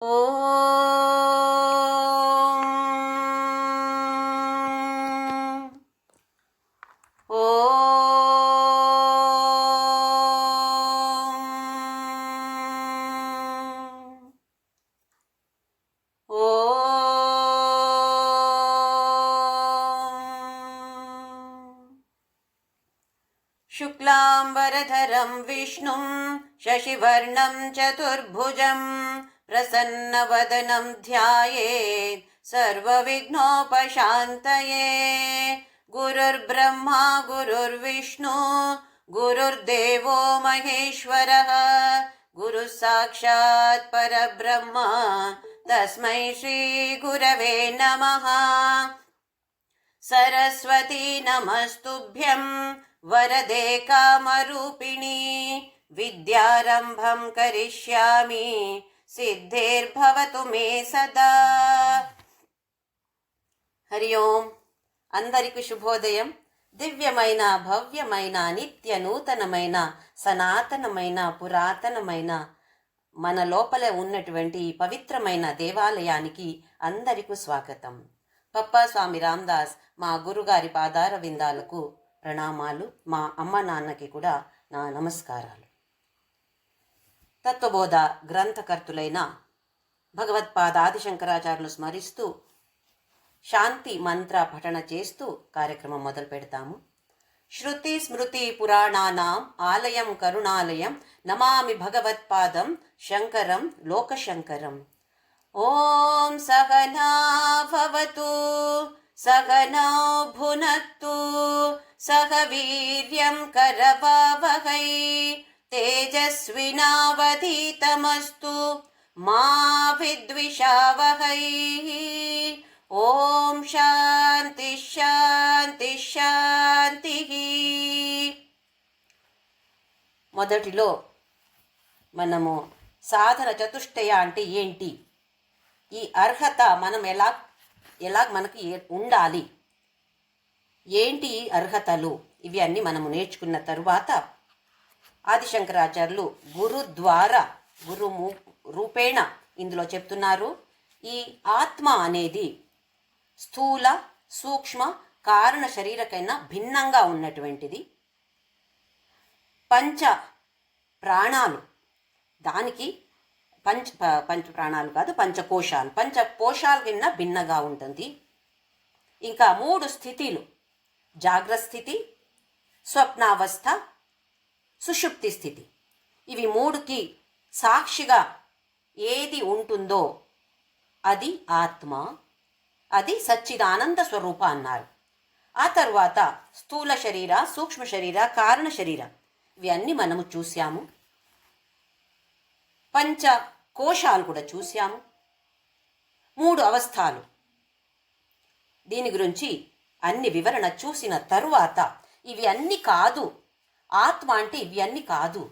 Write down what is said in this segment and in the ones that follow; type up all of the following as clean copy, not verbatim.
ఓం శుక్లాంబరధరం విష్ణుం శశివర్ణం చతుర్భుజం ప్రసన్నవదనం ధ్యాయేత్ సర్వవిఘ్నోపశాంతయే. గురుర్బ్రహ్మా గురుర్విష్ణు గురుర్దేవో మహేశ్వరః గురుః సాక్షాత్ పరబ్రహ్మ తస్మై శ్రీ గురవే నమః. సరస్వతీ నమస్తుభ్యం వరదే కామరూపిణి విద్యారంభం కరిష్యామి సిద్ధిర్భవతు మే సదా. హరి ఓం. అందరికి శుభోదయం. దివ్యమైన భవ్యమైన నిత్య నూతనమైన సనాతనమైన పురాతనమైన మన లోపల ఉన్నటువంటి పవిత్రమైన దేవాలయానికి అందరికీ స్వాగతం. పప్పా స్వామి రామదాస్ మా గురుగారి పాదార విందాలకు ప్రణామాలు. మా అమ్మ నాన్నకి కూడా నా నమస్కారాలు. తత్వబోధ గ్రంథకర్తులైన భగవత్పాద ఆదిశంకరాచార్యులు స్మరిస్తూ శాంతి మంత్ర పఠన చేస్తూ కార్యక్రమం మొదలు పెడతాము. శృతి స్మృతి పురాణానాం ఆలయం కరుణాలయం నమామి భగవత్పాదం శంకరం లోకశంకరం. ఓం సహనా భవతు సహనౌ భునత్తు సహ వీర్యం కరవావహై తేజస్వినావధీతమస్తు మా విద్విషావహై. ఓం శాంతి శాంతి శాంతి. మొదటిలో మనము సాధన చతుష్టయ అంటే ఏంటి, ఈ అర్హత మనం ఎలా మనకి ఉండాలి, ఏంటి అర్హతలు, ఇవి అన్నీ మనము నేర్చుకున్న తరువాత ఆదిశంకరాచార్యులు గురు ద్వారా గురు రూపేణ ఇందులో చెప్తున్నారు. ఈ ఆత్మ అనేది స్థూల సూక్ష్మ కారణ శరీరకైనా భిన్నంగా ఉన్నటువంటిది. పంచ ప్రాణాలు, దానికి పంచ ప్రాణాలు కాదు, పంచకోశాలు, పంచకోశాల కింద భిన్నగా ఉంటుంది. ఇంకా 3 స్థితిలు, జాగ్రత్త స్థితి, స్వప్నావస్థ, సుషుప్తి స్థితి. ఇవి 3కి సాక్షిగా ఏది ఉంటుందో అది ఆత్మ, అది సచ్చిదానంద స్వరూప అన్నారు. ఆ తర్వాత స్థూల శరీర, సూక్ష్మ శరీర, కారణ శరీర, ఇవి అన్నీ మనము చూసాము. పంచ కోశాలు కూడా చూసాము. 3 అవస్థలు, దీని గురించి అన్ని వివరణ చూసిన తరువాత ఇవి అన్నీ కాదు, ఆత్మ అంటే ఇవి అన్నీ కాదు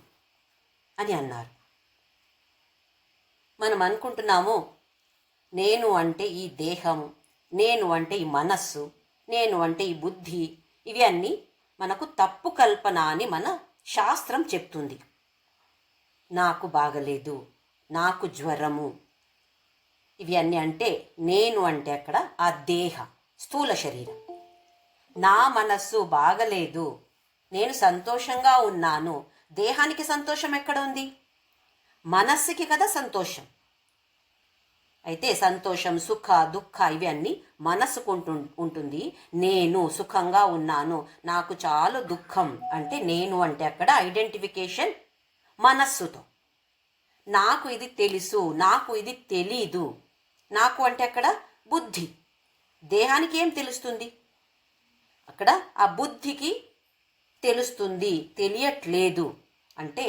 అని అన్నారు. మనం అనుకుంటున్నాము నేను అంటే ఈ దేహం, నేను అంటే ఈ మనస్సు, నేను అంటే ఈ బుద్ధి, ఇవి అన్నీ మనకు తప్పు కల్పన అని మన శాస్త్రం చెప్తుంది. నాకు బాగలేదు, నాకు జ్వరము, ఇవి అన్నీ అంటే నేను అంటే అక్కడ ఆ దేహ స్థూల శరీరం. నా మనస్సు బాగలేదు, నేను సంతోషంగా ఉన్నాను, దేహానికి సంతోషం ఎక్కడ ఉంది? మనస్సుకి కదా సంతోషం. అయితే సంతోషం, సుఖ, దుఃఖ ఇవి అన్నీ మనస్సుకు ఉంటుంది. నేను సుఖంగా ఉన్నాను, నాకు చాలా దుఃఖం అంటే నేను అంటే అక్కడ ఐడెంటిఫికేషన్ మనస్సుతో. నాకు ఇది తెలుసు, నాకు ఇది తెలీదు, నాకు అంటే అక్కడ బుద్ధి. దేహానికి ఏం తెలుస్తుంది? అక్కడ ఆ బుద్ధికి తెలుస్తుంది, తెలియట్లేదు. అంటే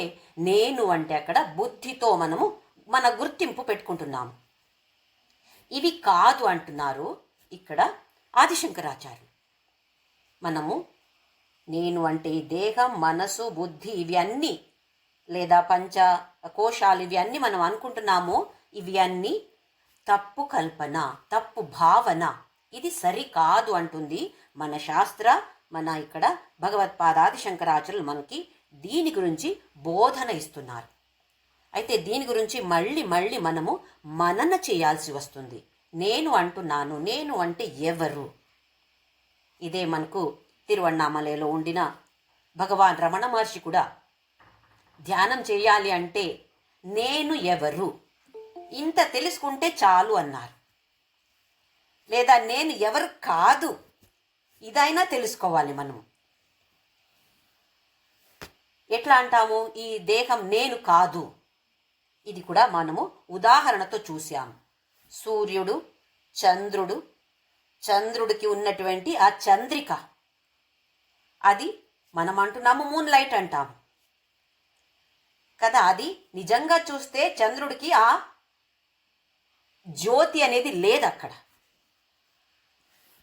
నేను అంటే అక్కడ బుద్ధితో మనము మన గుర్తింపు పెట్టుకుంటున్నాము. ఇవి కాదు అంటున్నారు ఇక్కడ ఆదిశంకరాచార్యులు. మనము నేను అంటే ఈ దేహం, మనసు, బుద్ధి ఇవి అన్నీ, లేదా పంచ కోశాలు ఇవి అన్నీ మనం అనుకుంటున్నాము, ఇవి అన్నీ తప్పు కల్పన, తప్పు భావన, ఇది సరికాదు అంటుంది మన శాస్త్ర. మన ఇక్కడ భగవత్పాద ఆదిశంకరాచార్యులు మనకి దీని గురించి బోధన ఇస్తున్నారు. అయితే దీని గురించి మళ్ళీ మళ్ళీ మనము మనన చేయాల్సి వస్తుంది. నేను అంటున్నాను, నేను అంటే ఎవరు? ఇదే మనకు తిరువణ్ణామలలో ఉండిన భగవాన్ రమణ మహర్షి కూడా ధ్యానం చేయాలి అంటే నేను ఎవరు ఇంత తెలుసుకుంటే చాలు అన్నారు. లేదా నేను ఎవరు కాదు ఇదైనా తెలుసుకోవాలి మనము. ఎట్లా అంటాము? ఈ దేహం నేను కాదు. ఇది కూడా మనము ఉదాహరణతో చూసాము. సూర్యుడు, చంద్రుడు, చంద్రుడికి ఉన్నటువంటి ఆ చంద్రిక, అది మనం అంటున్నాము మూన్ లైట్ అంటాము కదా. అది నిజంగా చూస్తే చంద్రుడికి ఆ జ్యోతి అనేది లేదు అక్కడ.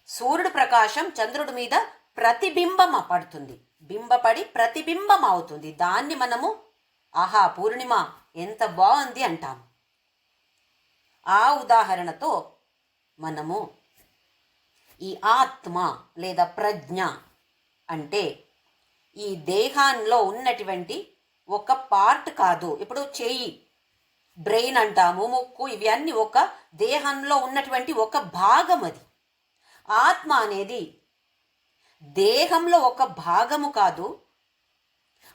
సూర్యుడు ప్రకాశం చంద్రుడి మీద ప్రతిబింబం పడుతుంది, బింబపడి ప్రతిబింబం అవుతుంది. దాన్ని మనము ఆహా పూర్ణిమ ఎంత బాగుంది అంటాము. ఆ ఉదాహరణతో మనము ఈ ఆత్మ లేదా ప్రజ్ఞ అంటే ఈ దేహంలో ఉన్నటువంటి ఒక పార్ట్ కాదు. ఇప్పుడు చెయ్యి, బ్రెయిన్ అంటాము, ముక్కు, ఇవి అన్నీ ఒక దేహంలో ఉన్నటువంటి ఒక భాగం. అది ఆత్మ అనేది దేహంలో ఒక భాగము కాదు,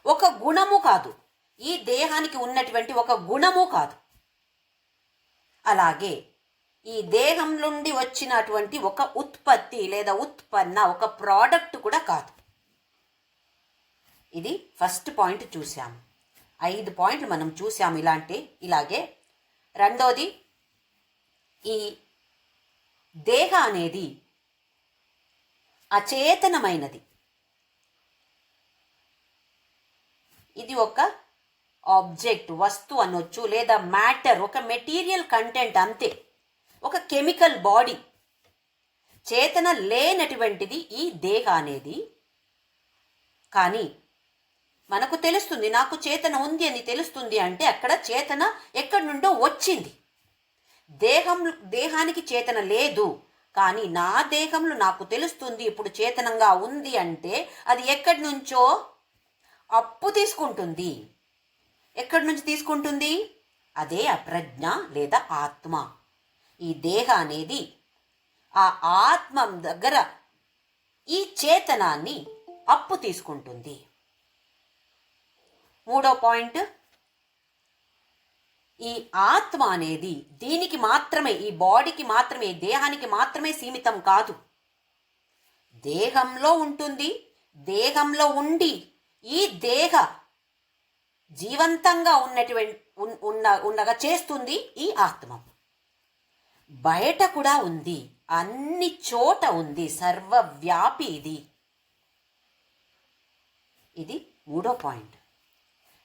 ఒక గుణము కాదు, ఈ దేహానికి ఉన్నటువంటి ఒక గుణము కాదు. అలాగే ఈ దేహం నుండి వచ్చినటువంటి ఒక ఉత్పత్తి లేదా ఉత్పన్న, ఒక ప్రోడక్ట్ కూడా కాదు. ఇది ఫస్ట్ పాయింట్ చూసాము. 5 పాయింట్లు మనం చూసాము ఇలాగే. రెండోది, ఈ దేహ అనేది అచేతనమైనది. ఇది ఒక ఆబ్జెక్ట్, వస్తువు అనొచ్చు, లేదా మ్యాటర్, ఒక మెటీరియల్ కంటెంట్ అంతే, ఒక కెమికల్ బాడీ. చేతన లేనటువంటిది ఈ దేహ అనేది. కానీ మనకు తెలుస్తుంది, నాకు చేతన ఉంది అని తెలుస్తుంది అంటే అక్కడ చేతన ఎక్కడి నుండో వచ్చింది. దేహానికి చేతన లేదు, కానీ నా దేహంలో నాకు తెలుస్తుంది ఇప్పుడు చేతనంగా ఉంది అంటే అది ఎక్కడి నుంచో అప్పు తీసుకుంటుంది. ఎక్కడి నుంచి తీసుకుంటుంది? అదే అప్రజ్ఞ లేదా ఆత్మ. ఈ దేహ అనేది ఆ ఆత్మ దగ్గర ఈ చేతనాన్ని అప్పు తీసుకుంటుంది. మూడో పాయింట్, ఈ ఆత్మ అనేది దీనికి మాత్రమే, ఈ బాడీకి మాత్రమే, దేహానికి మాత్రమే సీమితం కాదు. దేహంలో ఉంటుంది, దేహంలో ఉండి ఈ దేహ జీవంతంగా ఉండగా చేస్తుంది ఈ ఆత్మ. బయట కూడా ఉంది, అన్ని చోట ఉంది, సర్వవ్యాపి ఇది మూడో పాయింట్.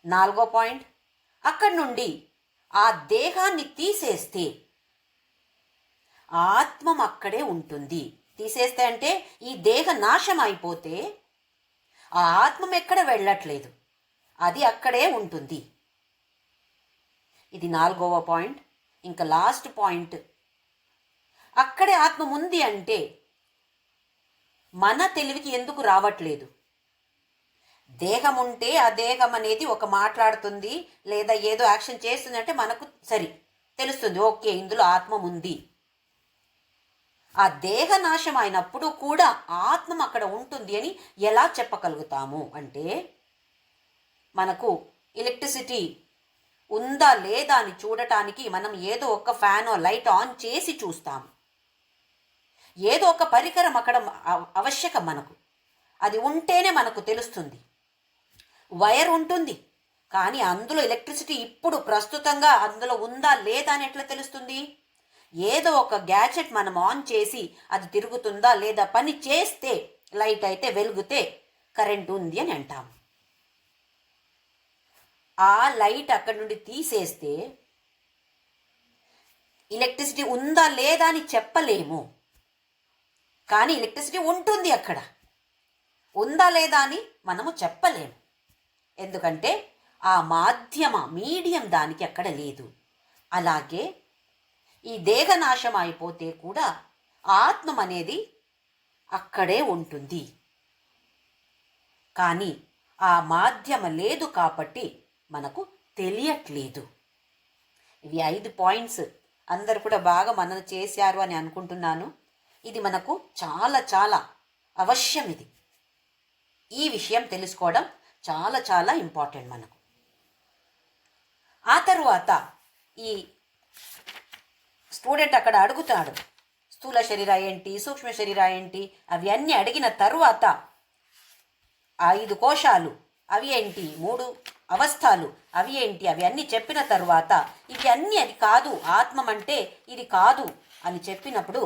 నాలుగో పాయింట్, అక్కడి నుండి ఆ దేహాన్ని తీసేస్తే ఆత్మ అక్కడే ఉంటుంది. తీసేస్తే అంటే ఈ దేహ నాశం అయిపోతే ఆ ఆత్మ ఎక్కడ వెళ్ళట్లేదు, అది అక్కడే ఉంటుంది. ఇది 4వ పాయింట్. ఇంకా లాస్ట్ పాయింట్, అక్కడే ఆత్మ ఉంది అంటే మన తెలివికి ఎందుకు రావట్లేదు? దేహం ఉంటే ఆ దేహం అనేది ఒక మాట్లాడుతుంది లేదా ఏదో యాక్షన్ చేస్తుంది అంటే మనకు సరి తెలుస్తుంది, ఓకే ఇందులో ఆత్మ ఉంది. ఆ దేహ నాశం అయినప్పుడు కూడా ఆత్మ అక్కడ ఉంటుంది అని ఎలా చెప్పగలుగుతాము అంటే, మనకు ఎలక్ట్రిసిటీ ఉందా లేదా అని చూడటానికి మనం ఏదో ఒక ఫ్యాన్ లైట్ ఆన్ చేసి చూస్తాము. ఏదో ఒక పరికరం అక్కడ ఆవశ్యకం మనకు, అది ఉంటేనే మనకు తెలుస్తుంది. వైర్ ఉంటుంది కానీ అందులో ఎలక్ట్రిసిటీ ఇప్పుడు ప్రస్తుతంగా అందులో ఉందా లేదా అని ఎట్లా తెలుస్తుంది? ఏదో ఒక గ్యాజెట్ మనం ఆన్ చేసి అది తిరుగుతుందా లేదా, పని చేస్తే లైట్ అయితే వెలిగితే కరెంట్ ఉంది అని అంటాం. ఆ లైట్ అక్కడి నుండి తీసేస్తే ఎలక్ట్రిసిటీ ఉందా లేదా అని చెప్పలేము, కానీ ఎలక్ట్రిసిటీ ఉంటుంది అక్కడ. ఉందా లేదా అని మనము చెప్పలేము, ఎందుకంటే ఆ మీడియం దానికి అక్కడ లేదు. అలాగే ఈ దేహనాశం అయిపోతే కూడా ఆత్మ అనేది అక్కడే ఉంటుంది, కానీ ఆ మాధ్యమ లేదు కాబట్టి మనకు తెలియట్లేదు. ఇవి 5 పాయింట్స్ అందరు కూడా బాగా మనన చేశారు అని అనుకుంటున్నాను. ఇది మనకు చాలా చాలా అవశ్యం. ఇది ఈ విషయం తెలుసుకోవడం చాలా చాలా ఇంపార్టెంట్ మనకు. ఆ తరువాత ఈ స్టూడెంట్ అక్కడ అడుగుతాడు, స్థూల శరీర ఏంటి, సూక్ష్మ శరీర ఏంటి, అవి అన్నీ అడిగిన తరువాత 5 కోశాలు అవి ఏంటి, 3 అవస్థలు అవి ఏంటి, అవి అన్నీ చెప్పిన తరువాత ఇవి అన్నీ అది కాదు, ఆత్మం అంటే ఇది కాదు అని చెప్పినప్పుడు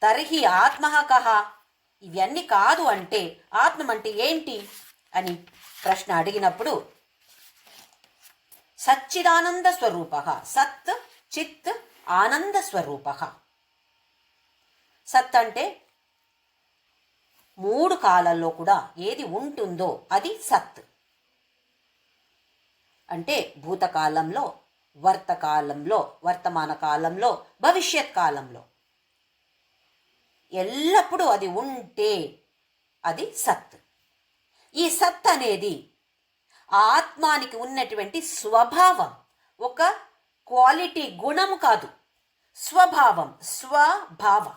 తర్హి ఆత్మః కః, ఇవి అన్నీ కాదు అంటే ఆత్మం అంటే ఏంటి అని ప్రశ్న అడిగినప్పుడు సచ్చిదానంద స్వరూపః, సత్ చిత్ ఆనంద స్వరూపః. సత్ అంటే 3 కాలాల్లో కూడా ఏది ఉంటుందో అది సత్. అంటే భూతకాలంలో, వర్తకాలంలో, వర్తమాన కాలంలో, భవిష్యత్ కాలంలో ఎల్లప్పుడూ అది ఉంటే అది సత్. ఈ సత్ అనేది ఆత్మానికి ఉన్నటువంటి స్వభావం, ఒక క్వాలిటీ, గుణము కాదు, స్వభావం, స్వభావం.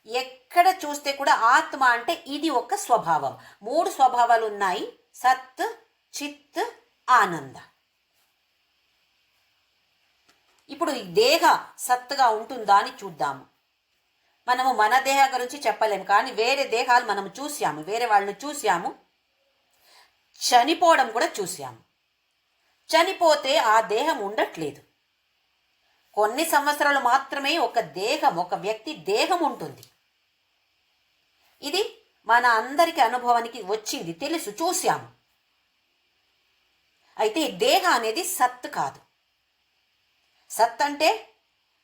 ఎక్కడ చూస్తే కూడా ఆత్మ అంటే ఇది ఒక స్వభావం. 3 స్వభావాలు ఉన్నాయి, సత్, చిత్, ఆనంద. ఇప్పుడు ఈ దేహ సత్తుగా ఉంటుందా అని చూద్దాము. మనము మన దేహ గురించి చెప్పలేము, కానీ వేరే దేహాలు మనం చూసాము, వేరే వాళ్ళని చూసాము, చనిపోవడం కూడా చూసాము. చనిపోతే ఆ దేహం ఉండట్లేదు. కొన్ని సంవత్సరాలు మాత్రమే ఒక దేహం, ఒక వ్యక్తి దేహం ఉంటుంది. ఇది మన అందరికీ అనుభవానికి వచ్చింది, తెలుసు, చూసాము. అయితే దేహ అనేది సత్ కాదు. సత్ అంటే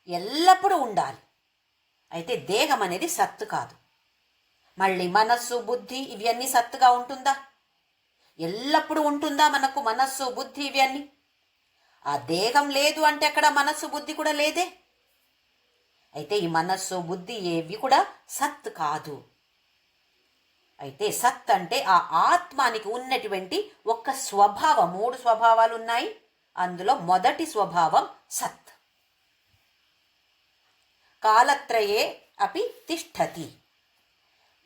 ఎల్లప్పుడూ ఉండాలి. అయితే దేహం అనేది సత్తు కాదు. మళ్ళీ మనస్సు, బుద్ధి ఇవన్నీ సత్తుగా ఉంటుందా? ఎల్లప్పుడూ ఉంటుందా మనకు మనస్సు, బుద్ధి ఇవన్నీ? ఆ దేహం లేదు అంటే అక్కడ మనస్సు, బుద్ధి కూడా లేదే. అయితే ఈ మనస్సు, బుద్ధి ఏవి కూడా సత్ కాదు. అయితే సత్ అంటే ఆ ఆత్మానికి ఉన్నటువంటి ఒక స్వభావం. 3 స్వభావాలు ఉన్నాయి, అందులో మొదటి స్వభావం సత్. కాలత్రయే అపి తిష్టతి,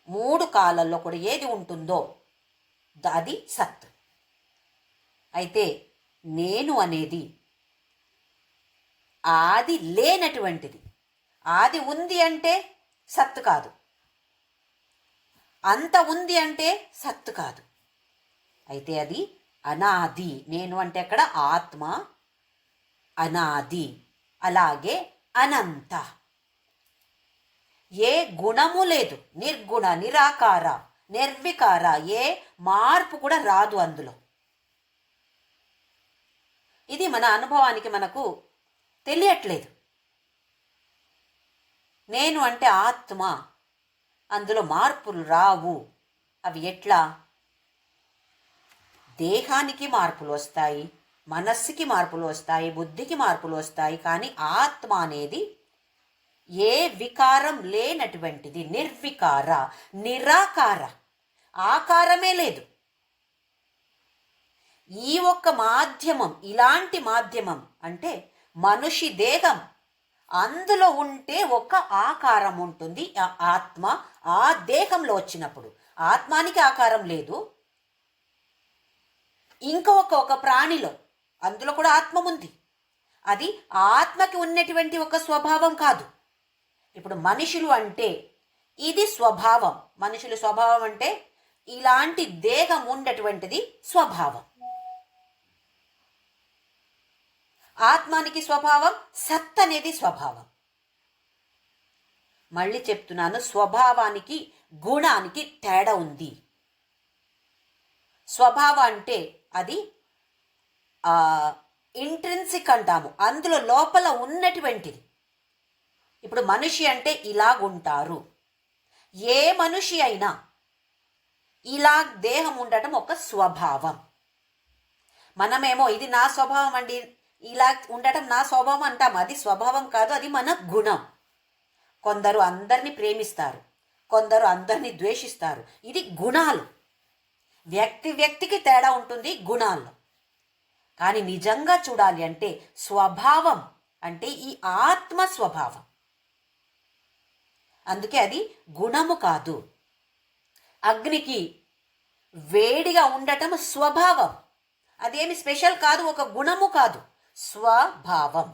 3 కాలాల్లో కూడా ఏది ఉంటుందో అది సత్. అయితే నేను అనేది ఆది లేనటువంటిది. ఆది ఉంది అంటే సత్ కాదు, అంత ఉంది అంటే సత్ కాదు. అయితే అది అనాది. నేను అంటే అక్కడ ఆత్మ అనాది, అలాగే అనంత. ఏ గుణము లేదు, నిర్గుణ, నిరాకార, నిర్వికార, ఏ మార్పు కూడా రాదు అందులో. ఇది మన అనుభవానికి మనకు తెలియట్లేదు. నేను అంటే ఆత్మ, అందులో మార్పులు రావు. అవి ఎట్లా? దేహానికి మార్పులు వస్తాయి, మనస్సుకి మార్పులు వస్తాయి, బుద్ధికి మార్పులు వస్తాయి, కానీ ఆత్మ అనేది ఏ వికారం లేనటువంటిది, నిర్వికార, నిరాకార, ఆకారమే లేదు. ఈ ఒక్క మాధ్యమం, ఇలాంటి మాధ్యమం అంటే మనిషి దేహం, అందులో ఉంటే ఒక ఆకారం ఉంటుంది. ఆ ఆత్మ ఆ దేహంలో వచ్చినప్పుడు ఆత్మానికి ఆకారం లేదు. ఒక ప్రాణిలో అందులో కూడా ఆత్మ ఉంది. అది ఆత్మకి ఉన్నటువంటి ఒక స్వభావం కాదు. ఇప్పుడు మనుషులు అంటే ఇది స్వభావం. మనుషుల స్వభావం అంటే ఇలాంటి దేహం ఉండేటువంటిది స్వభావం. ఆత్మానికి స్వభావం, సత్ అనేది స్వభావం. మళ్ళీ చెప్తున్నాను, స్వభావానికి గుణానికి తేడా ఉంది. స్వభావం అంటే అది ఇంట్రిన్సిక్ అంటాము, అందులో లోపల ఉన్నటువంటిది. ఇప్పుడు మనిషి అంటే ఇలాగుంటారు. ఏ మనిషి అయినా ఇలా దేహం ఉండటం ఒక స్వభావం. మనమేమో ఇది నా స్వభావం అండి, ఇలా ఉండటం నా స్వభావం అంటాం. అది స్వభావం కాదు, అది మన గుణం. కొందరు అందరినీ ప్రేమిస్తారు, కొందరు అందరినీ ద్వేషిస్తారు. ఇది గుణాలు. వ్యక్తికి తేడా ఉంటుంది గుణాల్లో. కానీ నిజంగా చూడాలి అంటే స్వభావం అంటే ఈ ఆత్మ స్వభావం. అందుకే అది గుణము కాదు. అగ్నికి వేడిగా ఉండటం స్వభావం, అదేమి స్పెషల్ కాదు, ఒక గుణము కాదు, స్వభావం.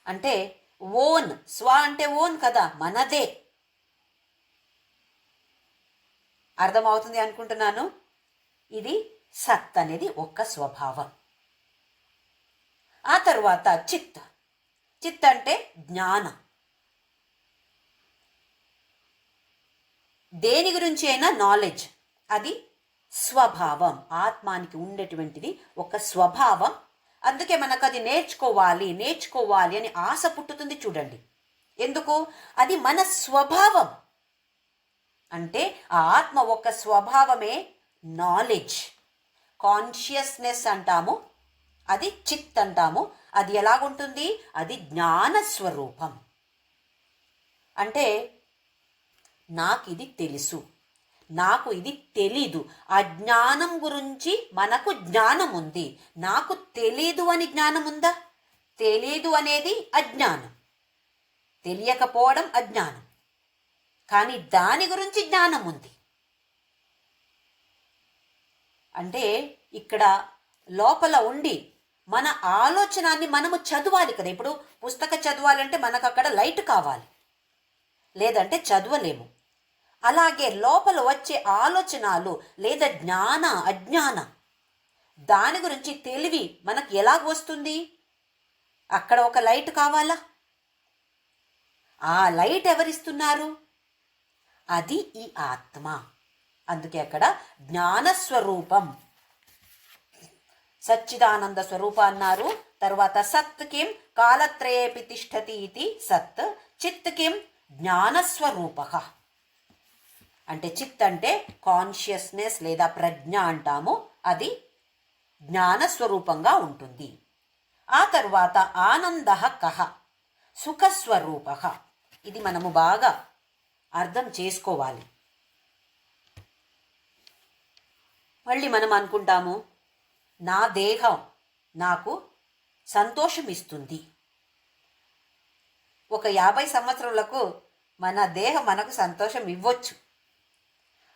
అంటే ఓన్, స్వ అంటే ఓన్ కదా, మనదే. అర్థమవుతుంది అనుకుంటున్నాను. ఇది సత్ అనేది ఒక స్వభావం. ఆ తర్వాత చిత్. చిత్ అంటే జ్ఞానం. దేని గురించి అయినా నాలెడ్జ్, అది స్వభావం. ఆత్మానికి ఉండేటువంటిది ఒక స్వభావం. అందుకే మనకు అది నేర్చుకోవాలి నేర్చుకోవాలి అని ఆశ పుట్టుతుంది చూడండి. ఎందుకు? అది మన స్వభావం. అంటే ఆ ఆత్మ ఒక స్వభావమే నాలెడ్జ్. కాన్షియస్నెస్ అంటాము, అది చిత్ అంటాము. అది ఎలాగుంటుంది? అది జ్ఞాన స్వరూపం. అంటే నాకు ఇది తెలుసు, నాకు ఇది తెలీదు. ఆ జ్ఞానం గురించి మనకు జ్ఞానం ఉంది. నాకు తెలీదు అని జ్ఞానం ఉందా? తెలీదు అనేది అజ్ఞానం, తెలియకపోవడం అజ్ఞానం. కానీ దాని గురించి జ్ఞానం ఉంది. అంటే ఇక్కడ లోపల ఉండి మన ఆలోచనాన్ని మనము చదవాలి కదా. ఇప్పుడు పుస్తకం చదవాలంటే మనకు అక్కడ లైట్ కావాలి, లేదంటే చదవలేము. అలాగే లోపల వచ్చే ఆలోచనలు లేదా జ్ఞాన అజ్ఞాన, దాని గురించి తెలివి మనకు ఎలా వస్తుంది? అక్కడ ఒక లైట్ కావాలా? ఆ లైట్ ఎవరిస్తున్నారు? అది ఈ ఆత్మ. అందుకే అక్కడ జ్ఞానస్వరూపం, సచ్చిదానంద స్వరూప అన్నారు. తర్వాత సత్ కిం కాలత్రయేపి తిష్టతి ఇది సత్. చిత్ కిం జ్ఞానస్వరూప. అంటే చిత్ అంటే కాన్షియస్నెస్ లేదా ప్రజ్ఞ అంటాము, అది జ్ఞానస్వరూపంగా ఉంటుంది. ఆ తర్వాత ఆనంద కహ, సుఖస్వరూప. ఇది మనము బాగా అర్థం చేసుకోవాలి. మళ్ళీ మనం అనుకుంటాము, నా దేహం నాకు సంతోషం ఇస్తుంది. ఒక 50 సంవత్సరాలకు మన దేహం మనకు సంతోషం ఇవ్వచ్చు.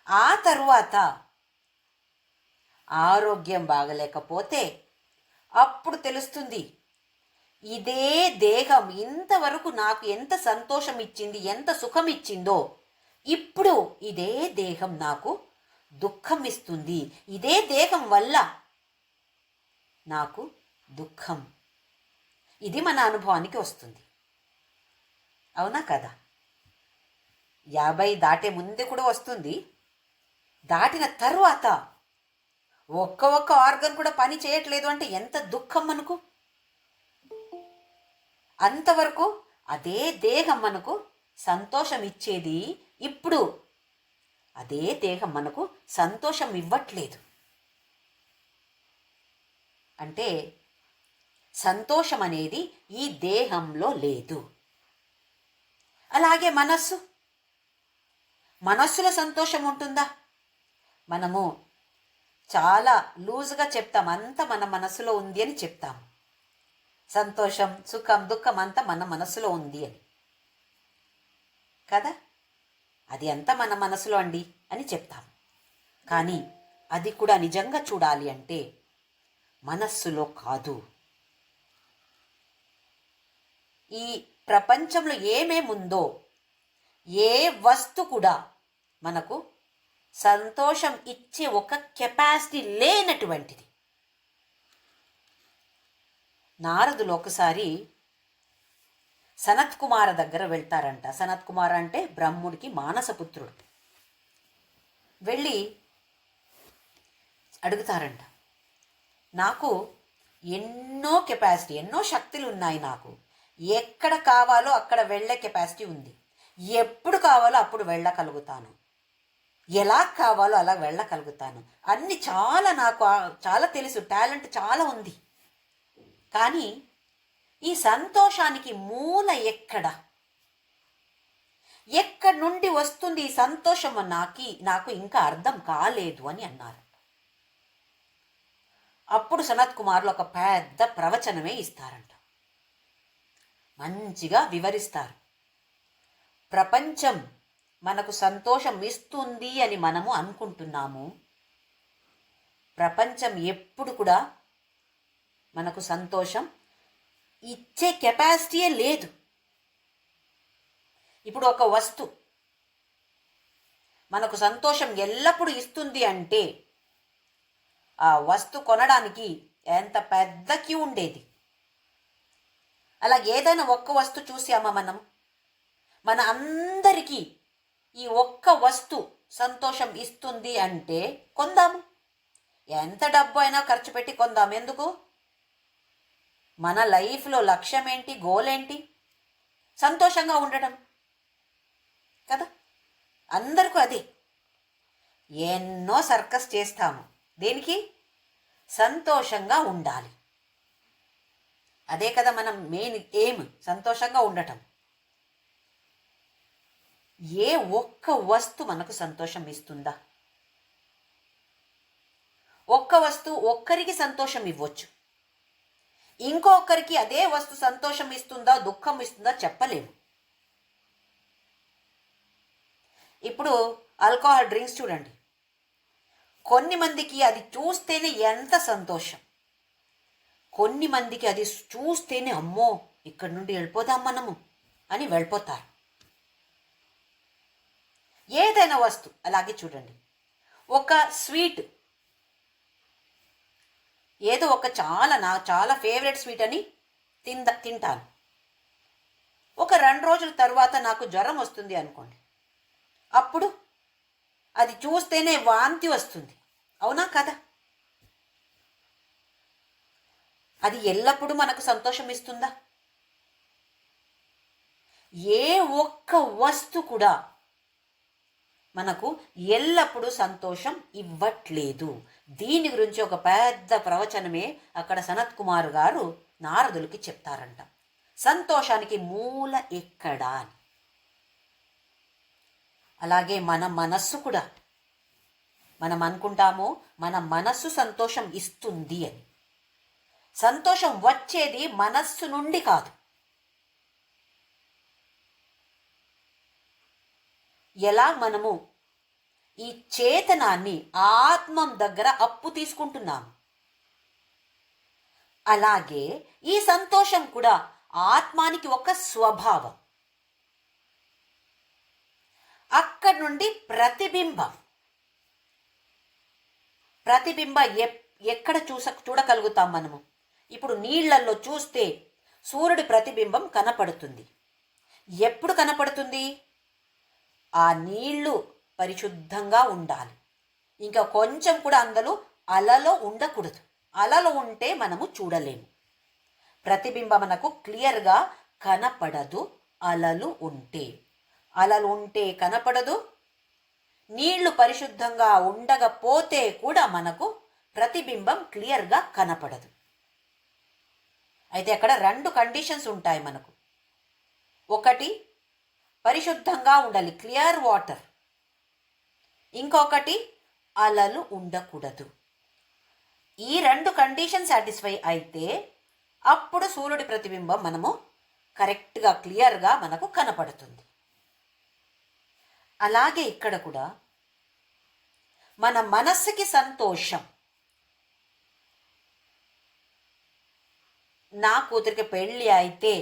ఆ తరువాత ఆరోగ్యం బాగలేకపోతే అప్పుడు తెలుస్తుంది, ఇదే దేహం ఇంతవరకు నాకు ఎంత సంతోషం ఇచ్చింది, ఎంత సుఖం ఇచ్చిందో, ఇప్పుడు ఇదే దేహం నాకు దుఃఖం ఇస్తుంది. ఇదే దేహం వల్ల నాకు దుఃఖం. ఇది మన అనుభవానికి వస్తుంది. అవునా కదా? 50 దాటే ముందు కూడా వస్తుంది. దాటిన తరువాత ఒక్క ఆర్గన్ కూడా పని చేయట్లేదు అంటే ఎంత దుఃఖం మనకు. అంతవరకు అదే దేహం మనకు సంతోషం ఇచ్చేది, ఇప్పుడు అదే దేహం మనకు సంతోషం ఇవ్వట్లేదు. అంటే సంతోషం అనేది ఈ దేహంలో లేదు. అలాగే మనస్సులో సంతోషం ఉంటుందా? మనము చాలా లూజ్గా చెప్తాం, అంతా మన మనస్సులో ఉంది అని చెప్తాం. సంతోషం, సుఖం, దుఃఖం అంతా మన మనస్సులో ఉంది అని కదా. అది అంతా మన మనసులో అండి అని చెప్తాం. కానీ అది కూడా నిజంగా చూడాలి అంటే మనస్సులో కాదు. ఈ ప్రపంచంలో ఏమేముందో ఏ వస్తు కూడా మనకు సంతోషం ఇచ్చే ఒక కెపాసిటీ లేనటువంటిది. నారదులు ఒకసారి సనత్ కుమార దగ్గర వెళ్తారంట. సనత్ కుమార అంటే బ్రహ్ముడికి మానసపుత్రుడు. వెళ్ళి అడుగుతారంట, నాకు ఎన్నో కెపాసిటీ, ఎన్నో శక్తులు ఉన్నాయి, నాకు ఎక్కడ కావాలో అక్కడ వెళ్ళే కెపాసిటీ ఉంది, ఎప్పుడు కావాలో అప్పుడు వెళ్ళగలుగుతాను, ఎలా కావాలో అలా వెళ్ళగలుగుతాను, అన్ని నాకు చాలా తెలుసు, టాలెంట్ చాలా ఉంది. కానీ ఈ సంతోషానికి మూల ఎక్కడి నుండి వస్తుంది ఈ సంతోషం నాకు ఇంకా అర్థం కాలేదు అని అన్నారు. అప్పుడు సనత్ కుమారులు ఒక పెద్ద ప్రవచనమే ఇస్తారంట. మంచిగా వివరిస్తారు. ప్రపంచం మనకు సంతోషం ఇస్తుంది అని మనము అనుకుంటున్నాము. ప్రపంచం ఎప్పుడు కూడా మనకు సంతోషం ఇచ్చే కెపాసిటీయే లేదు. ఇప్పుడు ఒక వస్తువు మనకు సంతోషం ఎల్లప్పుడూ ఇస్తుంది అంటే ఆ వస్తువు కొనడానికి ఎంత పెద్ద క్యూ ఉండేది. అలా ఏదైనా ఒక్క వస్తువు చూసామా మనం? మన అందరికీ ఈ ఒక్క వస్తువు సంతోషం ఇస్తుంది అంటే కొందాము. ఎంత డబ్బు అయినా ఖర్చు పెట్టి కొందాం. ఎందుకు? మన లైఫ్లో లక్ష్యం ఏంటి, గోల్ ఏంటి? సంతోషంగా ఉండటం కదా. అందరికీ అదే. ఎన్నో సర్కస్ చేస్తాము. దేనికి? సంతోషంగా ఉండాలి. అదే కదా మనం మెయిన్ ఎయిమ్, సంతోషంగా ఉండటం. ఏ ఒక్క వస్తువు మనకు సంతోషం ఇస్తుందా? ఒక్క వస్తువు ఒక్కరికి సంతోషం ఇవ్వచ్చు, ఇంకొకరికి అదే వస్తువు సంతోషం ఇస్తుందా దుఃఖం ఇస్తుందా చెప్పలేము. ఇప్పుడు ఆల్కహాల్ డ్రింక్స్ చూడండి. కొన్ని మందికి అది చూస్తేనే ఎంత సంతోషం, కొన్ని మందికి అది చూస్తేనే అమ్మో ఇక్కడి నుండి వెళ్ళిపోదాం మనము అని వెళ్ళిపోతారు. ఏదైనా వస్తువు అలాగే చూడండి. ఒక స్వీట్, ఏదో ఒక చాలా ఫేవరెట్ స్వీట్ అని తింటాను. ఒక 2 రోజుల తర్వాత నాకు జ్వరం వస్తుంది అనుకోండి, అప్పుడు అది చూస్తేనే వాంతి వస్తుంది. అవునా కదా? అది ఎల్లప్పుడూ మనకు సంతోషం ఇస్తుందా? ఏ ఒక్క వస్తువు కూడా మనకు ఎల్లప్పుడూ సంతోషం ఇవ్వట్లేదు. దీని గురించి ఒక పెద్ద ప్రవచనమే అక్కడ సనత్ కుమార్ గారు నారదులకి చెప్తారంట. సంతోషానికి మూల ఎక్కడా అని. అలాగే మన మనస్సు కూడా, మనం అనుకుంటాము మన మనస్సు సంతోషం ఇస్తుంది అని. సంతోషం వచ్చేది మనస్సు నుండి కాదు. ఎలా మనము ఈ చేతనాన్ని ఆత్మం దగ్గర అప్పు తీసుకుంటున్నాము, అలాగే ఈ సంతోషం కూడా ఆత్మానికి ఒక స్వభావం. అక్కడి నుండి ప్రతిబింబం ఎక్కడ చూడగలుగుతాం మనము? ఇప్పుడు నీళ్లలో చూస్తే సూర్యుడి ప్రతిబింబం కనపడుతుంది. ఎప్పుడు కనపడుతుంది? ఆ నీళ్లు పరిశుద్ధంగా ఉండాలి. ఇంకా కొంచెం కూడా అందులో అలలో ఉండకూడదు. అలలో ఉంటే మనము చూడలేము. ప్రతిబింబం మనకు క్లియర్గా కనపడదు అలలు ఉంటే కనపడదు. నీళ్లు పరిశుద్ధంగా ఉండకపోతే కూడా మనకు ప్రతిబింబం క్లియర్గా కనపడదు. అయితే అక్కడ 2 కండిషన్స్ ఉంటాయి మనకు. ఒకటి పరిశుద్ధంగా ఉండాలి, క్లియర్ వాటర్. ఇంకొకటి అలలు ఉండకూడదు. ఈ 2 కండిషన్ సాటిస్ఫై అయితే అప్పుడు సూర్యుడి ప్రతిబింబం మనము కరెక్ట్గా క్లియర్గా మనకు కనపడుతుంది. అలాగే ఇక్కడ కూడా మన మనస్సుకి సంతోషం. నా కూతురికి పెళ్ళి అయితే